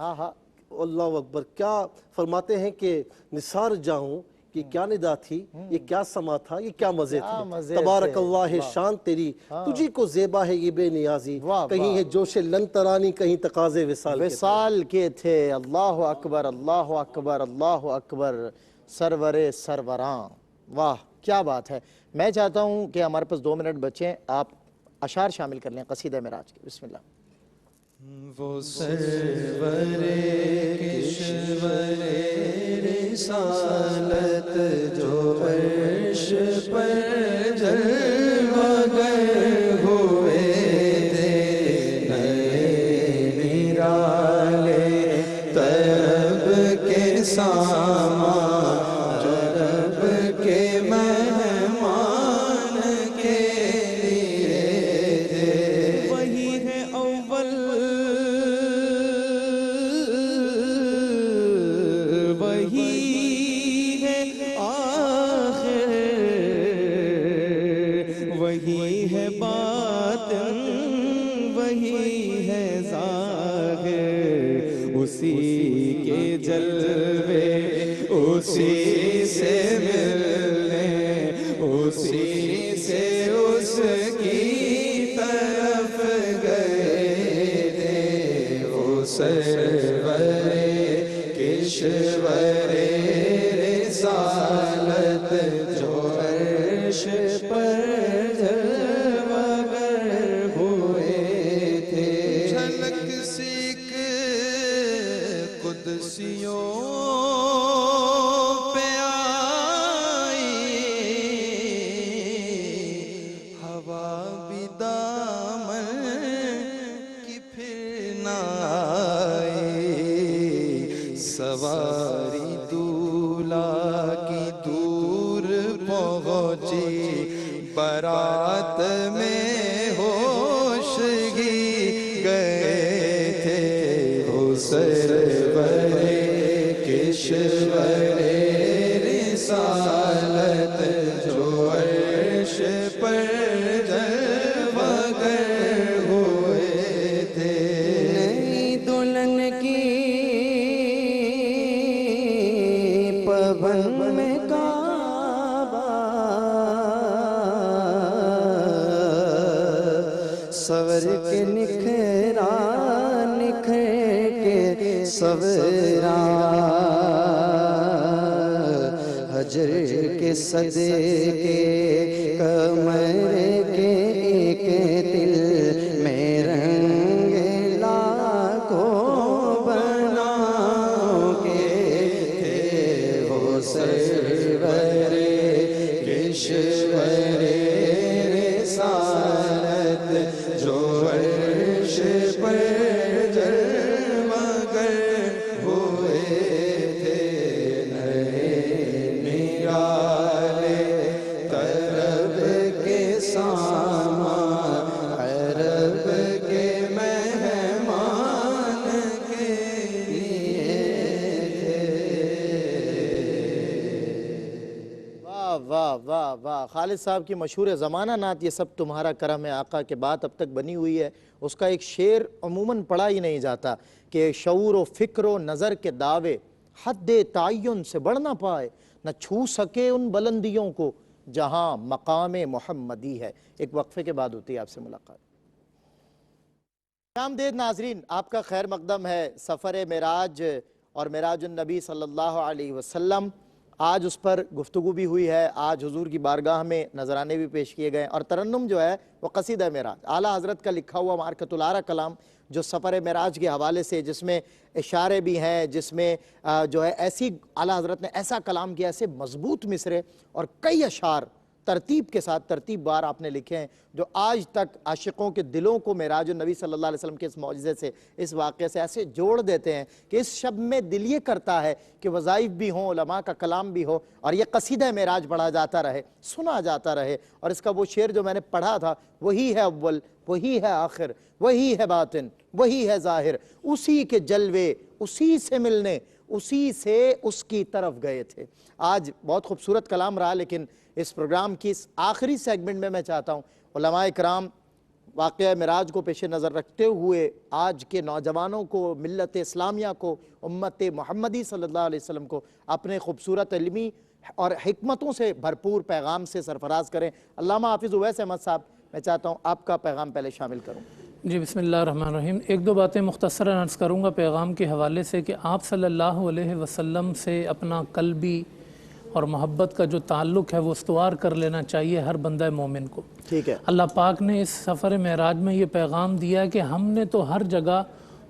اللہ اکبر. کیا فرماتے ہیں کہ نثار جاؤں، یہ کیا ندا تھی، یہ کیا سما تھا، یہ کیا مزے تھے. تبارک اللہ شان تیری، تجھی کو زیبا ہے یہ بے نیازی. کہیں ہے جوش لن ترانی، کہیں تقاضے وصال کے تھے. اللہ اکبر اللہ اکبر اللہ اکبر سرور سروراں. واہ کیا بات ہے. میں چاہتا ہوں کہ ہمارے پاس 2 منٹ بچیں، آپ اشعار شامل کر لیں قصیدہ معراج کے. بسم اللہ. وہ سرور کشور رسالت جو عرش پر جلوہ گر ہوئے تھے، نئے نرالے طرب کے سامان جو رب کے مہمان کے لیے تھے. وہی ہے اول، وہی ہے آخر، وہی ہے باطن، وہی ہے ظاہر. اسی کے جلوے اسی سے ملنے، اسی سے اس کی طرف گئے تھے. وہ سرور کشور رسالت جو عرش پر جلوہ گر ہوئے تھے. جھلک سیکھ قدسیوں پہ آئی، ہوا بھی دامن کی پھر نہ آئی. سواری دولہا کی دور پہنچی، بارات میں ہوشگی گئے تھے. وہ سرور کشور رسالت جو عرش پر جلوہ گر ہوئے تھے. نئی دلہن کی پون میں کعبہ، سور کے نکھرا نکھر کے سورا، حجر کے صدقے کمر کے ایک دل میں رنگ لاکھوں بناؤ کے تھے. وہ سرور کشور رسالت جو عرش پر جلوہ گر ہوئے تھے. نئے نرالے طرب کے سامان واہ، خالد صاحب کی مشہور زمانہ نعت یہ سب تمہارا کرم ہے آقا کے بات اب تک بنی ہوئی ہے، اس کا ایک شعر عموماً پڑھا ہی نہیں جاتا کہ شعور و فکر و نظر کے دعوے حد تعین سے بڑھ نہ پائے، نہ چھو سکے ان بلندیوں کو جہاں مقام محمدی ہے۔ ایک وقفے کے بعد ہوتی ہے آپ سے ملاقات۔ آمدید ناظرین، آپ کا خیر مقدم ہے سفر معراج اور معراج النبی صلی اللہ علیہ وسلم۔ آج اس پر گفتگو بھی ہوئی ہے، آج حضور کی بارگاہ میں نذرانے بھی پیش کیے گئے، اور ترنم جو ہے وہ قصیدہ معراج اعلیٰ حضرت کا لکھا ہوا مارکۃ العرا کلام جو سفر معراج کے حوالے سے، جس میں اشارے بھی ہیں، جس میں جو ہے ایسی اعلیٰ حضرت نے ایسا کلام کیا، ایسے مضبوط مصرے اور کئی اشعار ترتیب کے ساتھ ترتیب بار آپ نے لکھے ہیں جو آج تک عاشقوں کے دلوں کو معراج النبی صلی اللہ علیہ وسلم کے اس معجزے سے، اس واقعے سے ایسے جوڑ دیتے ہیں کہ اس شب میں دل یہ کرتا ہے کہ وظائف بھی ہوں، علماء کا کلام بھی ہو، اور یہ قصیدہ معراج پڑھا جاتا رہے، سنا جاتا رہے، اور اس کا وہ شعر جو میں نے پڑھا تھا، وہی ہے اول، وہی ہے آخر، وہی ہے باطن، وہی ہے ظاہر، اسی کے جلوے اسی سے ملنے، اسی سے اس کی طرف گئے تھے۔ آج بہت خوبصورت کلام رہا، لیکن اس پروگرام کی اس آخری سیگمنٹ میں چاہتا ہوں علماء کرام واقعہ معراج کو پیش نظر رکھتے ہوئے آج کے نوجوانوں کو، ملت اسلامیہ کو، امت محمدی صلی اللہ علیہ وسلم کو اپنے خوبصورت علمی اور حکمتوں سے بھرپور پیغام سے سرفراز کریں۔ علامہ حافظ اویس احمد صاحب، میں چاہتا ہوں آپ کا پیغام پہلے شامل کروں۔ جی بسم اللہ الرحمن الرحیم۔ ایک دو باتیں مختصراً عرض کروں گا پیغام کے حوالے سے کہ آپ صلی اللہ علیہ وسلم سے اپنا قلبی اور محبت کا جو تعلق ہے وہ استوار کر لینا چاہیے ہر بندہ مومن کو۔ ٹھیک ہے۔ اللہ پاک نے اس سفر معراج میں یہ پیغام دیا ہے کہ ہم نے تو ہر جگہ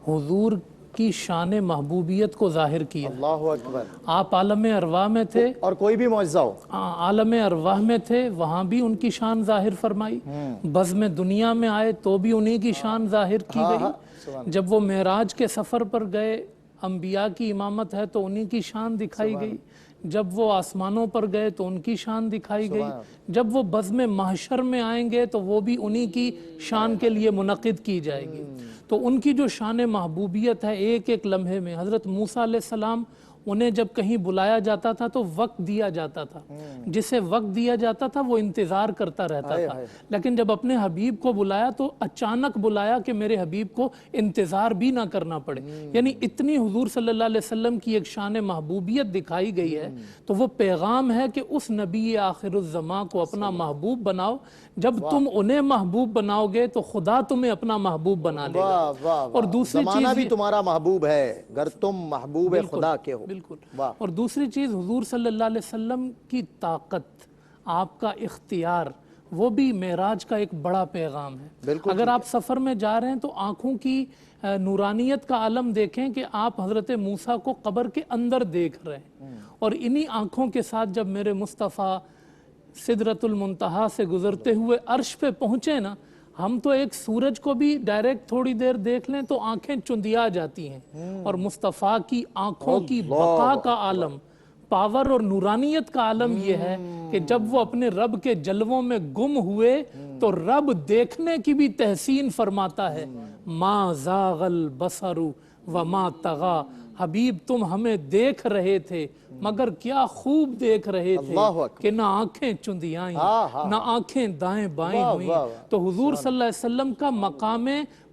حضور کی شان محبوبیت کو ظاہر کیا۔ اللہ اکبر۔ آپ عالم ارواح میں تھے، اور کوئی بھی معجزہ ہو، عالم ارواح میں تھے، وہاں بھی ان کی شان ظاہر فرمائی، بزم دنیا میں آئے تو بھی انہی کی شان ظاہر کی گئی، جب وہ معراج کے سفر پر گئے انبیاء کی امامت ہے تو انہی کی شان دکھائی گئی، جب وہ آسمانوں پر گئے تو ان کی شان دکھائی گئی، جب وہ بزم محشر میں آئیں گے تو وہ بھی انہی کی شان کے لیے منعقد کی جائے گی۔ تو ان کی جو شان محبوبیت ہے ایک ایک لمحے میں، حضرت موسیٰ علیہ السلام انہیں جب کہیں بلایا جاتا تھا تو وقت دیا جاتا تھا، جسے وقت دیا جاتا تھا وہ انتظار کرتا رہتا تھا، لیکن جب اپنے حبیب کو بلایا تو اچانک بلایا کہ میرے حبیب کو انتظار بھی نہ کرنا پڑے، یعنی اتنی حضور صلی اللہ علیہ وسلم کی ایک شان محبوبیت دکھائی گئی ہے۔ تو وہ پیغام ہے کہ اس نبی آخر الزماں کو اپنا محبوب بناؤ، جب تم انہیں محبوب بناؤ گے تو خدا تمہیں اپنا محبوب بنا لے گا۔ اور دوسری زمانہ بھی چیز تمہارا محبوب ہے گر تم محبوب خدا کے ہو۔ بالکل۔ اور دوسری چیز حضور صلی اللہ علیہ وسلم کی طاقت، آپ کا اختیار، وہ بھی معراج کا ایک بڑا پیغام ہے۔ اگر آپ سفر میں جا رہے ہیں تو آنکھوں کی نورانیت کا عالم دیکھیں کہ آپ حضرت موسیٰ کو قبر کے اندر دیکھ رہے ہیں، اور انہی آنکھوں کے ساتھ جب میرے مصطفیٰ سدرۃ المنتہا سے گزرتے ہوئے عرش پہ پہنچے نا، ہم تو ایک سورج کو بھی ڈائریکٹ تھوڑی دیر دیکھ لیں تو آنکھیں چندیا جاتی ہیں، اور مصطفیٰ کی آنکھوں کی بقا کا عالم، پاور اور نورانیت کا عالم یہ ہے کہ جب وہ اپنے رب کے جلووں میں گم ہوئے تو رب دیکھنے کی بھی تحسین فرماتا ہے، ما زاغ البصر وما طغی، حبیب تم ہمیں دیکھ رہے تھے مگر کیا خوب دیکھ رہے تھے کہ نہ آنکھیں چندیائیں نہ آنکھیں دائیں بائیں ہوئیں۔ تو حضور صلی اللہ علیہ وسلم کا مقام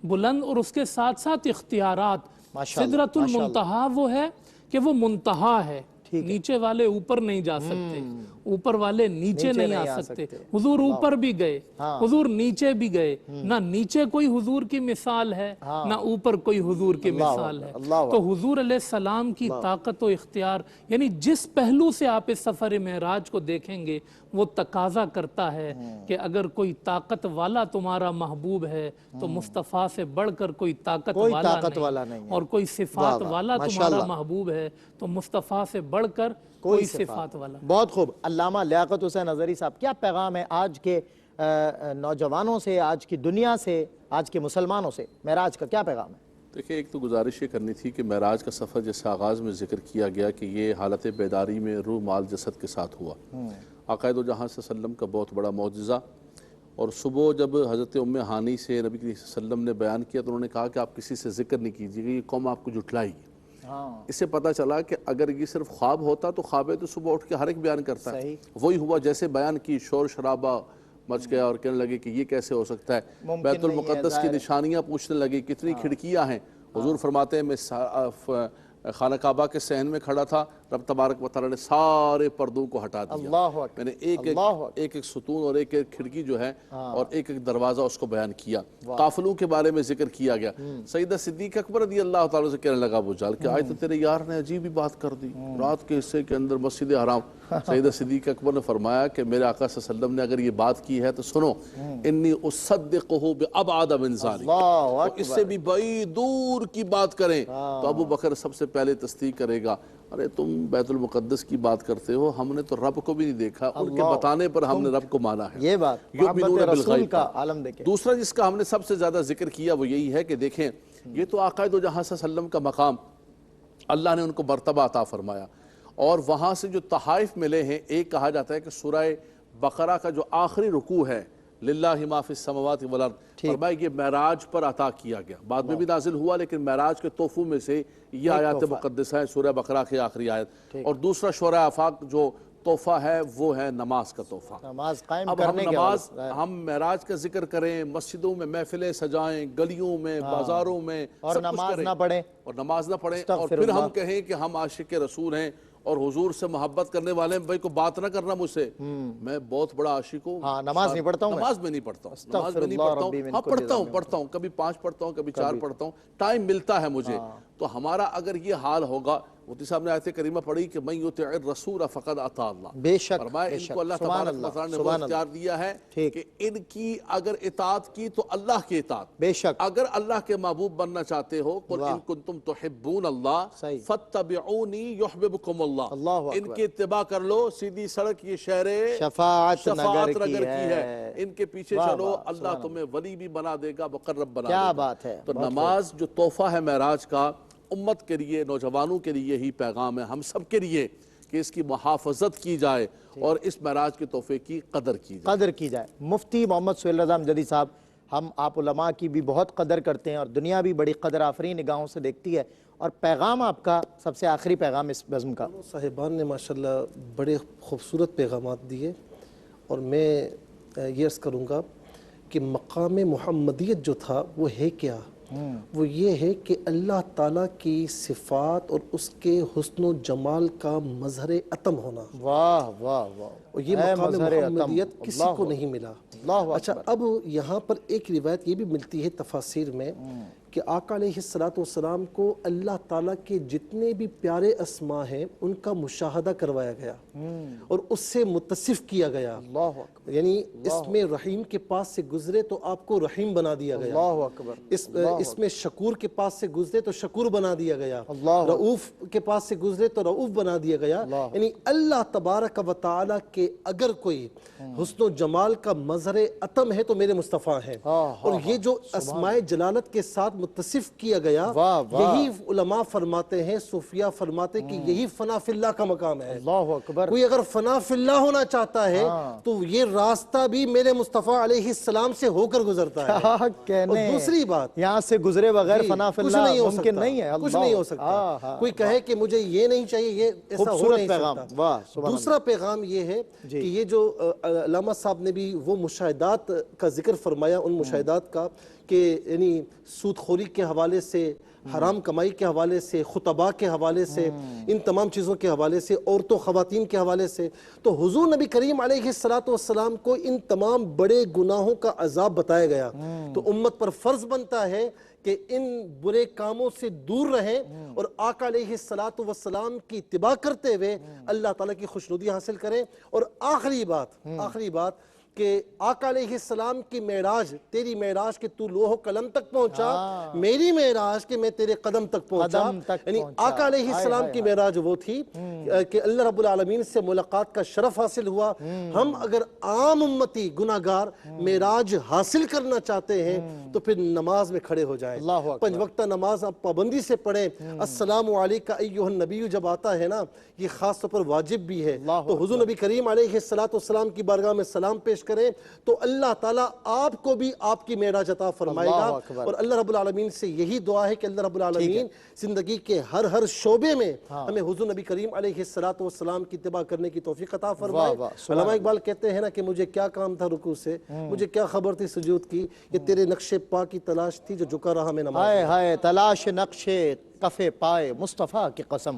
بلند اور اس کے ساتھ ساتھ اختیارات، سدرۃ المنتہا وہ ہے کہ وہ منتہا ہے، نیچے والے اوپر نہیں جا سکتے، اوپر والے نیچے نہیں آ سکتے۔ حضور اوپر بھی گئے، حضور نیچے بھی گئے، نہ نیچے کوئی حضور کی مثال ہے نہ اوپر کوئی حضور کی مثال ہے۔ تو حضور علیہ السلام کی طاقت و اختیار، یعنی جس پہلو سے آپ اس سفر معراج کو دیکھیں گے وہ تقاضا کرتا ہے کہ اگر کوئی طاقت والا تمہارا محبوب ہے تو مصطفیٰ سے بڑھ کر کوئی طاقت والا نہیں، اور کوئی صفات والا تمہارا محبوب ہے تو مصطفیٰ سے بڑھ کر کوئی صفات والا۔ بہت خوب۔ علامہ لیاقت حسین اظہری صاحب، کیا پیغام ہے آج کے نوجوانوں سے، آج کی دنیا سے، آج کے مسلمانوں سے معراج کا کیا پیغام ہے؟ دیکھیں، ایک تو گزارش یہ کرنی تھی کہ معراج کا سفر جیسے آغاز میں ذکر کیا گیا کہ یہ حالت بیداری میں روح مال جسد کے ساتھ ہوا، آقا دو جہاں صلی اللہ علیہ وسلم کا بہت بڑا معجزہ۔ اور صبح جب حضرت ام ہانی سے نبی صلی اللہ علیہ وسلم نے بیان کیا تو انہوں نے کہا کہ آپ کسی سے ذکر نہیں کیجیے گا، یہ قوم آپ کو جھٹلائے گی۔ اسے پتہ چلا کہ اگر یہ صرف خواب ہوتا تو خواب ہے تو صبح اٹھ کے ہر ایک بیان کرتا ہے. وہی ہوا جیسے بیان کی، شور شرابہ مچ گیا اور کہنے لگے کہ یہ کیسے ہو سکتا ہے. بیت المقدس کی نشانیاں پوچھنے لگے کتنی کھڑکیاں ہیں. حضور فرماتے ہیں میں خانہ کعبہ کے صحن میں کھڑا تھا، رب تبارک و تعالیٰ نے سارے پردوں کو ہٹا دیا. میں نے ایک ایک ستون اور ایک ایک کھڑکی جو ہے اور ایک ایک دروازہ اس کو بیان کیا. قافلوں کے بارے میں ذکر کیا گیا. سیدہ صدیق اکبر رضی اللہ تعالیٰ سے کہنے لگا ابو جہل کہ آج تو تیرے یار نے عجیب ہی بات کر دی. رات کے حصے کے اندر مسجد حرام. سیدہ صدیق اکبر نے فرمایا کہ میرے آقا صلی اللہ علیہ وسلم نے اگر یہ بات کی ہے تو سنو، انی اصدقہ بابعد من ذلک، اس سے بھی بعید دور کی بات کریں تو ابو بکر سب سے پہلے تصدیق کرے گا. ارے تم بیت المقدس کی بات کرتے ہو، ہم نے تو رب کو بھی نہیں دیکھا، ان کے بتانے پر ہم نے رب کو مانا ہے. یہ بات محبت رسول کا عالم دیکھیں. دوسرا جس کا ہم نے سب سے زیادہ ذکر کیا وہ یہی ہے کہ دیکھیں یہ تو آقا دو جہاں صلی اللہ علیہ وسلم کا مقام، اللہ نے ان کو مرتبہ عطا فرمایا. اور وہاں سے جو تحائف ملے ہیں، ایک کہا جاتا ہے کہ سورہ بقرہ کا جو آخری رکوع ہے للہ ما فی السماوات والارض، فرمایا یہ معراج پر عطا کیا گیا. بعد میں بھی نازل ہوا لیکن معراج کے تحفوں میں سے یہ آیات مقدسہ ہے، سورہ بقرہ کی آخری آیت. اور دوسرا شورہ آفاق جو تحفہ ہے وہ ہے نماز کا تحفہ. نماز قائم اب ہم کرنے نماز، ہم معراج کا ذکر کریں، مسجدوں میں محفلیں سجائیں، گلیوں میں، بازاروں میں، اور نماز نہ پڑھیں، اور نماز نہ پڑھیں، اور پھر ہم کہیں کہ ہم عاشق رسول ہیں اور حضور سے محبت کرنے والے ہیں. بھائی کو بات نہ کرنا مجھ سے، میں بہت بڑا عاشق ہوں. نماز نہیں پڑھتا ہوں، نماز میں نہیں پڑھتا ہوں، نماز میں نہیں پڑھتا ہوں. ہاں پڑھتا ہوں، کبھی 5 پڑھتا ہوں، کبھی 4 پڑھتا ہوں، ٹائم ملتا ہے مجھے. تو ہمارا اگر یہ حال ہوگا، مفتی صاحب نے آیت کریمہ پڑھی کہ من یطع الرسول فقد اطاع اللہ. بے شک فرمایا ان کو اللہ تبارک و تعالیٰ نے وہ اختیار دیا ہے کہ ان کی اگر اطاعت کی تو اللہ کی اطاعت. بے شک اگر اللہ کے محبوب بننا چاہتے ہو، قل ان کنتم تحبون اللہ فاتبعونی یحببکم اللہ. ان کی اتباع کر لو، سیدھی سڑک یہ شہر شفاعت نگر کی ہے. ان کے پیچھے چلو، اللہ تمہیں ولی بھی بنا دے گا، مقرب بنا دے گا. کیا بات ہے. تو نماز جو تحفہ ہے معراج کا، امت کے لیے، نوجوانوں کے لیے یہی پیغام ہے، ہم سب کے لیے، کہ اس کی محافظت کی جائے اور اس معراج کے تحفے کی قدر کی جائے. مفتی محمد سہیل رضا امجدی صاحب، ہم آپ علماء کی بھی بہت قدر کرتے ہیں اور دنیا بھی بڑی قدر آفرین نگاہوں سے دیکھتی ہے، اور پیغام آپ کا سب سے آخری پیغام اس بزم کا. صاحبان نے ماشاءاللہ بڑے خوبصورت پیغامات دیے، اور میں یہ عرض کروں گا کہ مقام محمدیت جو تھا وہ ہے کیا؟ وہ یہ ہے کہ اللہ تعالیٰ کی صفات اور اس کے حسن و جمال کا مظہر عتم ہونا. واہ واہ واہ. اور یہ مقام محمدیت کسی کو نہیں ملا. اچھا، اب یہاں پر ایک روایت یہ بھی ملتی ہے تفاسیر میں کہ آقا علیہ السلام کو اللہ تعالیٰ کے جتنے بھی پیارے اسماء ہیں ان کا مشاہدہ کروایا گیا اور اس سے متصف کیا گیا. یعنی اس میں رحیم کے پاس سے گزرے تو آپ کو رحیم بنا دیا گیا. اللہ اکبر. اس میں شکور کے پاس سے گزرے تو شکور بنا دیا گیا. رؤوف کے پاس سے گزرے تو رؤوف بنا دیا گیا. یعنی اللہ تبارک و تعالیٰ کے اگر کوئی حسن و جمال کا مظہر عتم ہے تو میرے مصطفیٰ ہیں. اور یہ جو اسماء جلالت کے ساتھ متصف کیا گیا، یہی علماء فرماتے ہیں، صوفیہ فرماتے ہیں کہ یہی فنا فی اللہ کا مقام ہے. اللہ اکبر. کوئی اگر فنا فی اللہ ہونا چاہتا ہے تو یہ راستہ بھی میرے مصطفیٰ علیہ السلام سے ہو کر گزرتا ہے. اور دوسری بات، یہاں سے گزرے بغیر فنا فی اللہ ممکن نہیں ہے. کچھ نہیں ہو سکتا. کوئی کہے کہ مجھے یہ نہیں چاہیے، یہ ایسا ہو نہیں سکتا. دوسرا پیغام یہ ہے کہ یہ جو علامہ صاحب نے بھی وہ مشاہدات کا ذکر فرمایا، ان مشاہدات کا کہ یعنی سود خوری کے حوالے سے، حرام کمائی کے حوالے سے، خطباء کے حوالے سے، ان تمام چیزوں کے حوالے سے، عورتوں خواتین کے حوالے سے، تو حضور نبی کریم علیہ السلام کو ان تمام بڑے گناہوں کا عذاب بتایا گیا. تو امت پر فرض بنتا ہے کہ ان برے کاموں سے دور رہیں اور آقا علیہ السلام کی اتباع کرتے ہوئے اللہ تعالیٰ کی خوشنودی حاصل کریں. اور آخری بات کہ آقا علیہ السلام کی معراج، تیری معراج کہ تو لوح و قلم تک پہنچا، میری معراج کہ میں تیرے قدم تک پہنچا. یعنی آقا علیہ السلام کی معراج وہ تھی کہ اللہ رب العالمین سے ملاقات کا شرف حاصل ہوا. ہم اگر عام امتی گناہگار معراج حاصل کرنا چاہتے ہیں تو پھر نماز میں کھڑے ہو جائیں، 5 وقتہ نماز آپ پابندی سے پڑھیں. السلام علیکہ ایہا النبی جب آتا ہے نا، یہ خاص طور پر واجب بھی ہے. تو حضور نبی کریم علیہ السلام کی بارگاہ میں سلام پیش کریں تو اللہ تعالیٰ آپ کو بھی آپ کی معراج عطا فرمائے گا. اللہ اکبر. اور اللہ رب العالمین سے یہی دعا ہے کہ اللہ رب العالمین زندگی کے ہر شعبے میں ہمیں حضور نبی کریم علیہ السلام کی اتباع کرنے کی توفیق عطا فرمائے. علامہ اقبال کہتے ہیں نا کہ مجھے کیا کام تھا رکوع سے, مجھے کیا خبر تھی سجود کی, یہ تیرے نقش پا کی تلاش تھی جو جھکا رہا میں نماز. ہائے ہائے تلاش نقش کف پائے مصطفیٰ کی قسم,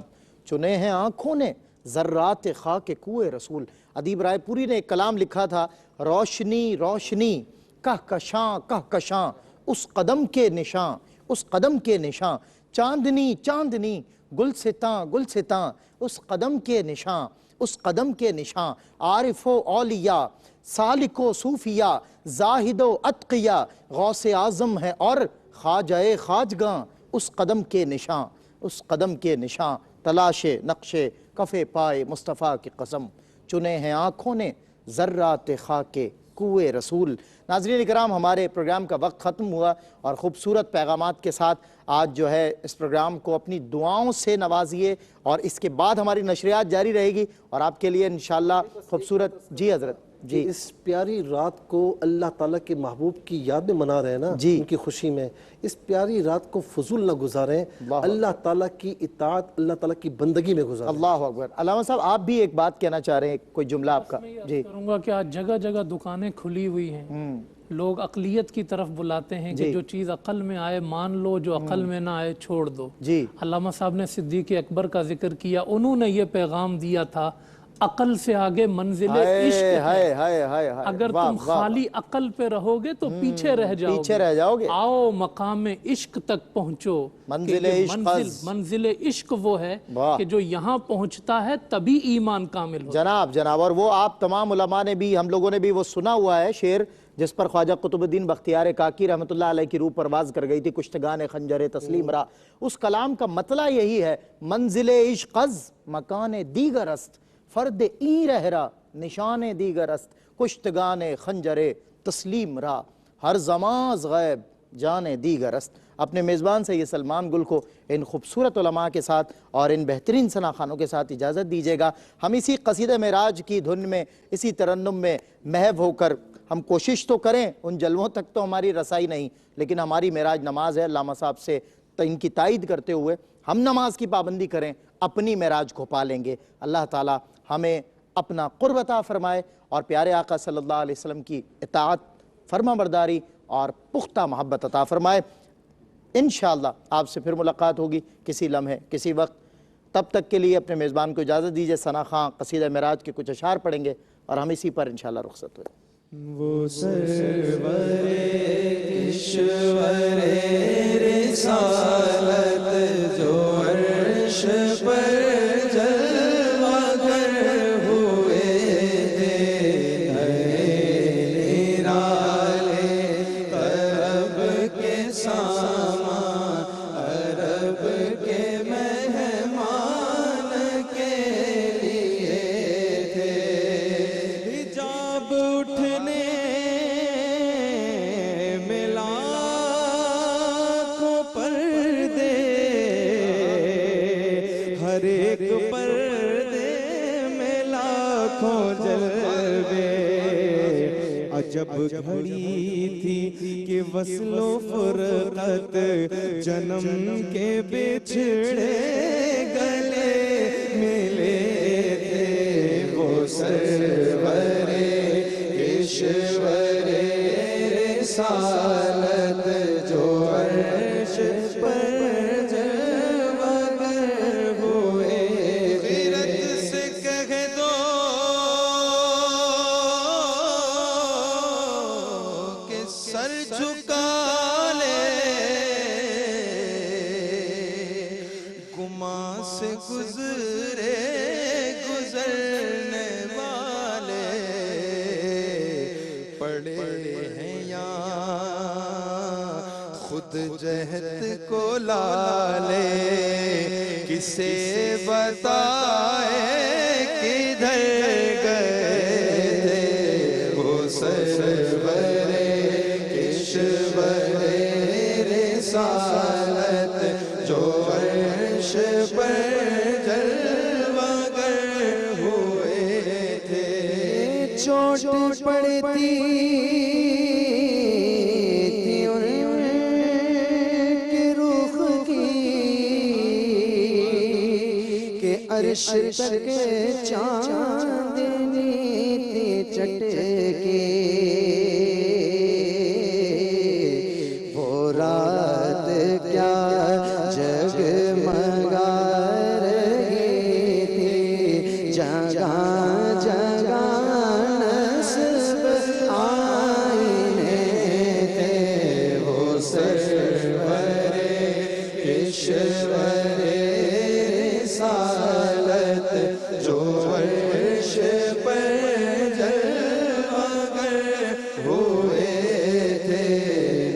چنے ہیں آنکھوں نے ذرات خاک کوئے رسول. ادیب رائے پوری نے ایک کلام لکھا تھا, روشنی روشنی کہکشاں کہکشاں اس قدم کے نشاں اس قدم کے نشاں, چاندنی چاندنی گلستاں گلستاں اس قدم کے نشاں اس قدم کے نشاں, عارف و اولیاء سالک و صوفیاء زاہد و اتقیاء غوث اعظم ہے اور خواجہ خواجگاں اس قدم کے نشاں اس قدم کے نشاں, تلاش نقش کف پائے مصطفیٰ کی قسم, چنے ہیں آنکھوں نے ذرات خاک کوئے رسول. ناظرین اکرام, ہمارے پروگرام کا وقت ختم ہوا اور خوبصورت پیغامات کے ساتھ آج جو ہے اس پروگرام کو اپنی دعاؤں سے نوازیے, اور اس کے بعد ہماری نشریات جاری رہے گی اور آپ کے لیے انشاءاللہ خوبصورت. جی حضرت. جی اس پیاری رات کو اللہ تعالیٰ کے محبوب کی یاد میں منا رہے ہیں نا, ان کی خوشی میں, اس پیاری رات کو فضول نہ گزاریں, اللہ تعالیٰ کی اطاعت اللہ تعالیٰ کی بندگی میں گزاریں. اللہ اکبر. علامہ صاحب آپ بھی ایک بات کہنا چاہ رہے ہیں, کوئی جملہ آپ کا؟ جی کروں گا کہ آج جگہ جگہ دکانیں کھلی ہوئی ہیں, لوگ عقلیت کی طرف بلاتے ہیں کہ جو چیز عقل میں آئے مان لو, جو عقل میں نہ آئے چھوڑ دو. علامہ صاحب نے صدیق اکبر کا ذکر کیا, انہوں نے یہ پیغام دیا تھا, عقل سے آگے منزل عشق ہے, اگر تم خالی عقل پہ رہو گے تو پیچھے رہ جاؤ گے. آؤ مقام عشق تک پہنچو, منزل عشق وہ ہے کہ جو یہاں پہنچتا ہے تبھی ایمان کامل ہوتا ہے. جناب اور وہ آپ تمام علماء نے بھی, ہم لوگوں نے بھی وہ سنا ہوا ہے شعر جس پر خواجہ قطب الدین بختیار کاکی رحمۃ اللہ علیہ کی روح پرواز کر گئی تھی, کشتگان خنجر تسلیم را. اس کلام کا مطلع یہی ہے, منزل عشق از مکان دیگر است, فرد این رہ را نشان دیگر است, کشتگان خنجر تسلیم را, ہر زمان غیب جان دیگر است. اپنے میزبان سید سلمان گل کو ان خوبصورت علماء کے ساتھ اور ان بہترین ثناخانوں کے ساتھ اجازت دیجیے گا. ہم اسی قصیدہ معراج کی دھن میں, اسی ترنم میں محو ہو کر ہم کوشش تو کریں, ان جلووں تک تو ہماری رسائی نہیں, لیکن ہماری معراج نماز ہے. علامہ صاحب سے ان کی تائید کرتے ہوئے ہم نماز کی پابندی کریں, اپنی معراج کو پا لیں گے. اللہ تعالیٰ ہمیں اپنا قرب عطا فرمائے اور پیارے آقا صلی اللہ علیہ وسلم کی اطاعت, فرما برداری اور پختہ محبت عطا فرمائے. انشاءاللہ آپ سے پھر ملاقات ہوگی کسی لمحے کسی وقت. تب تک کے لیے اپنے میزبان کو اجازت دیجیے. ثنا خان قصیدہ معراج کے کچھ اشعار پڑھیں گے اور ہم اسی پر انشاءاللہ رخصت ہوئے. وہ سرور کشور رسالت جو عرش پر جلوہ گر ہوئے تھے, نرالے عرب کے سامان عرب کے مہمان کے لیے تھے. حجاب اٹھنے ملا کو پردے, ہر ایک پردے میں لاکھوں جلوے. عجب گھڑی تھی کہ وصل و فرقت جنم کے بچھڑے گلے ملے تھے. وہ سرور کشور رسالت جو عرش پر جلوہ گر ہوئے. غیرت سے کہہ دو کہ سر جھکا لے, گماں سے گزرے گزرنے والے پڑے ہیں یہاں خود جہت کو لالے. کسے بتائے کدھر گئے تھے وہ سرور کشور رسالت جو عرش پر جلوہ گر ہوئے تھے. چوٹ پڑتی عرش تک چاندنی تھی چٹکے، وہ رات کیا جگمگا رہی تھی، جگہ جگہ نصب آئینے تھے، وہ سرور کشور رسالت جو عرش پر جلوہ گر ہوئے تھے،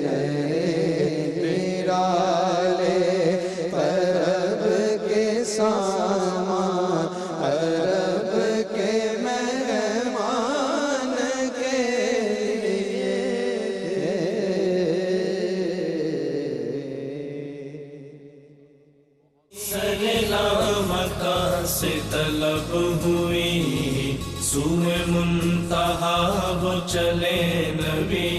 نئے نرالے عرب کے سامان، عرب کے مہمان کے لیے مکہ سے طلب ہوئی، سوئے منتہا وہ چلے نبی،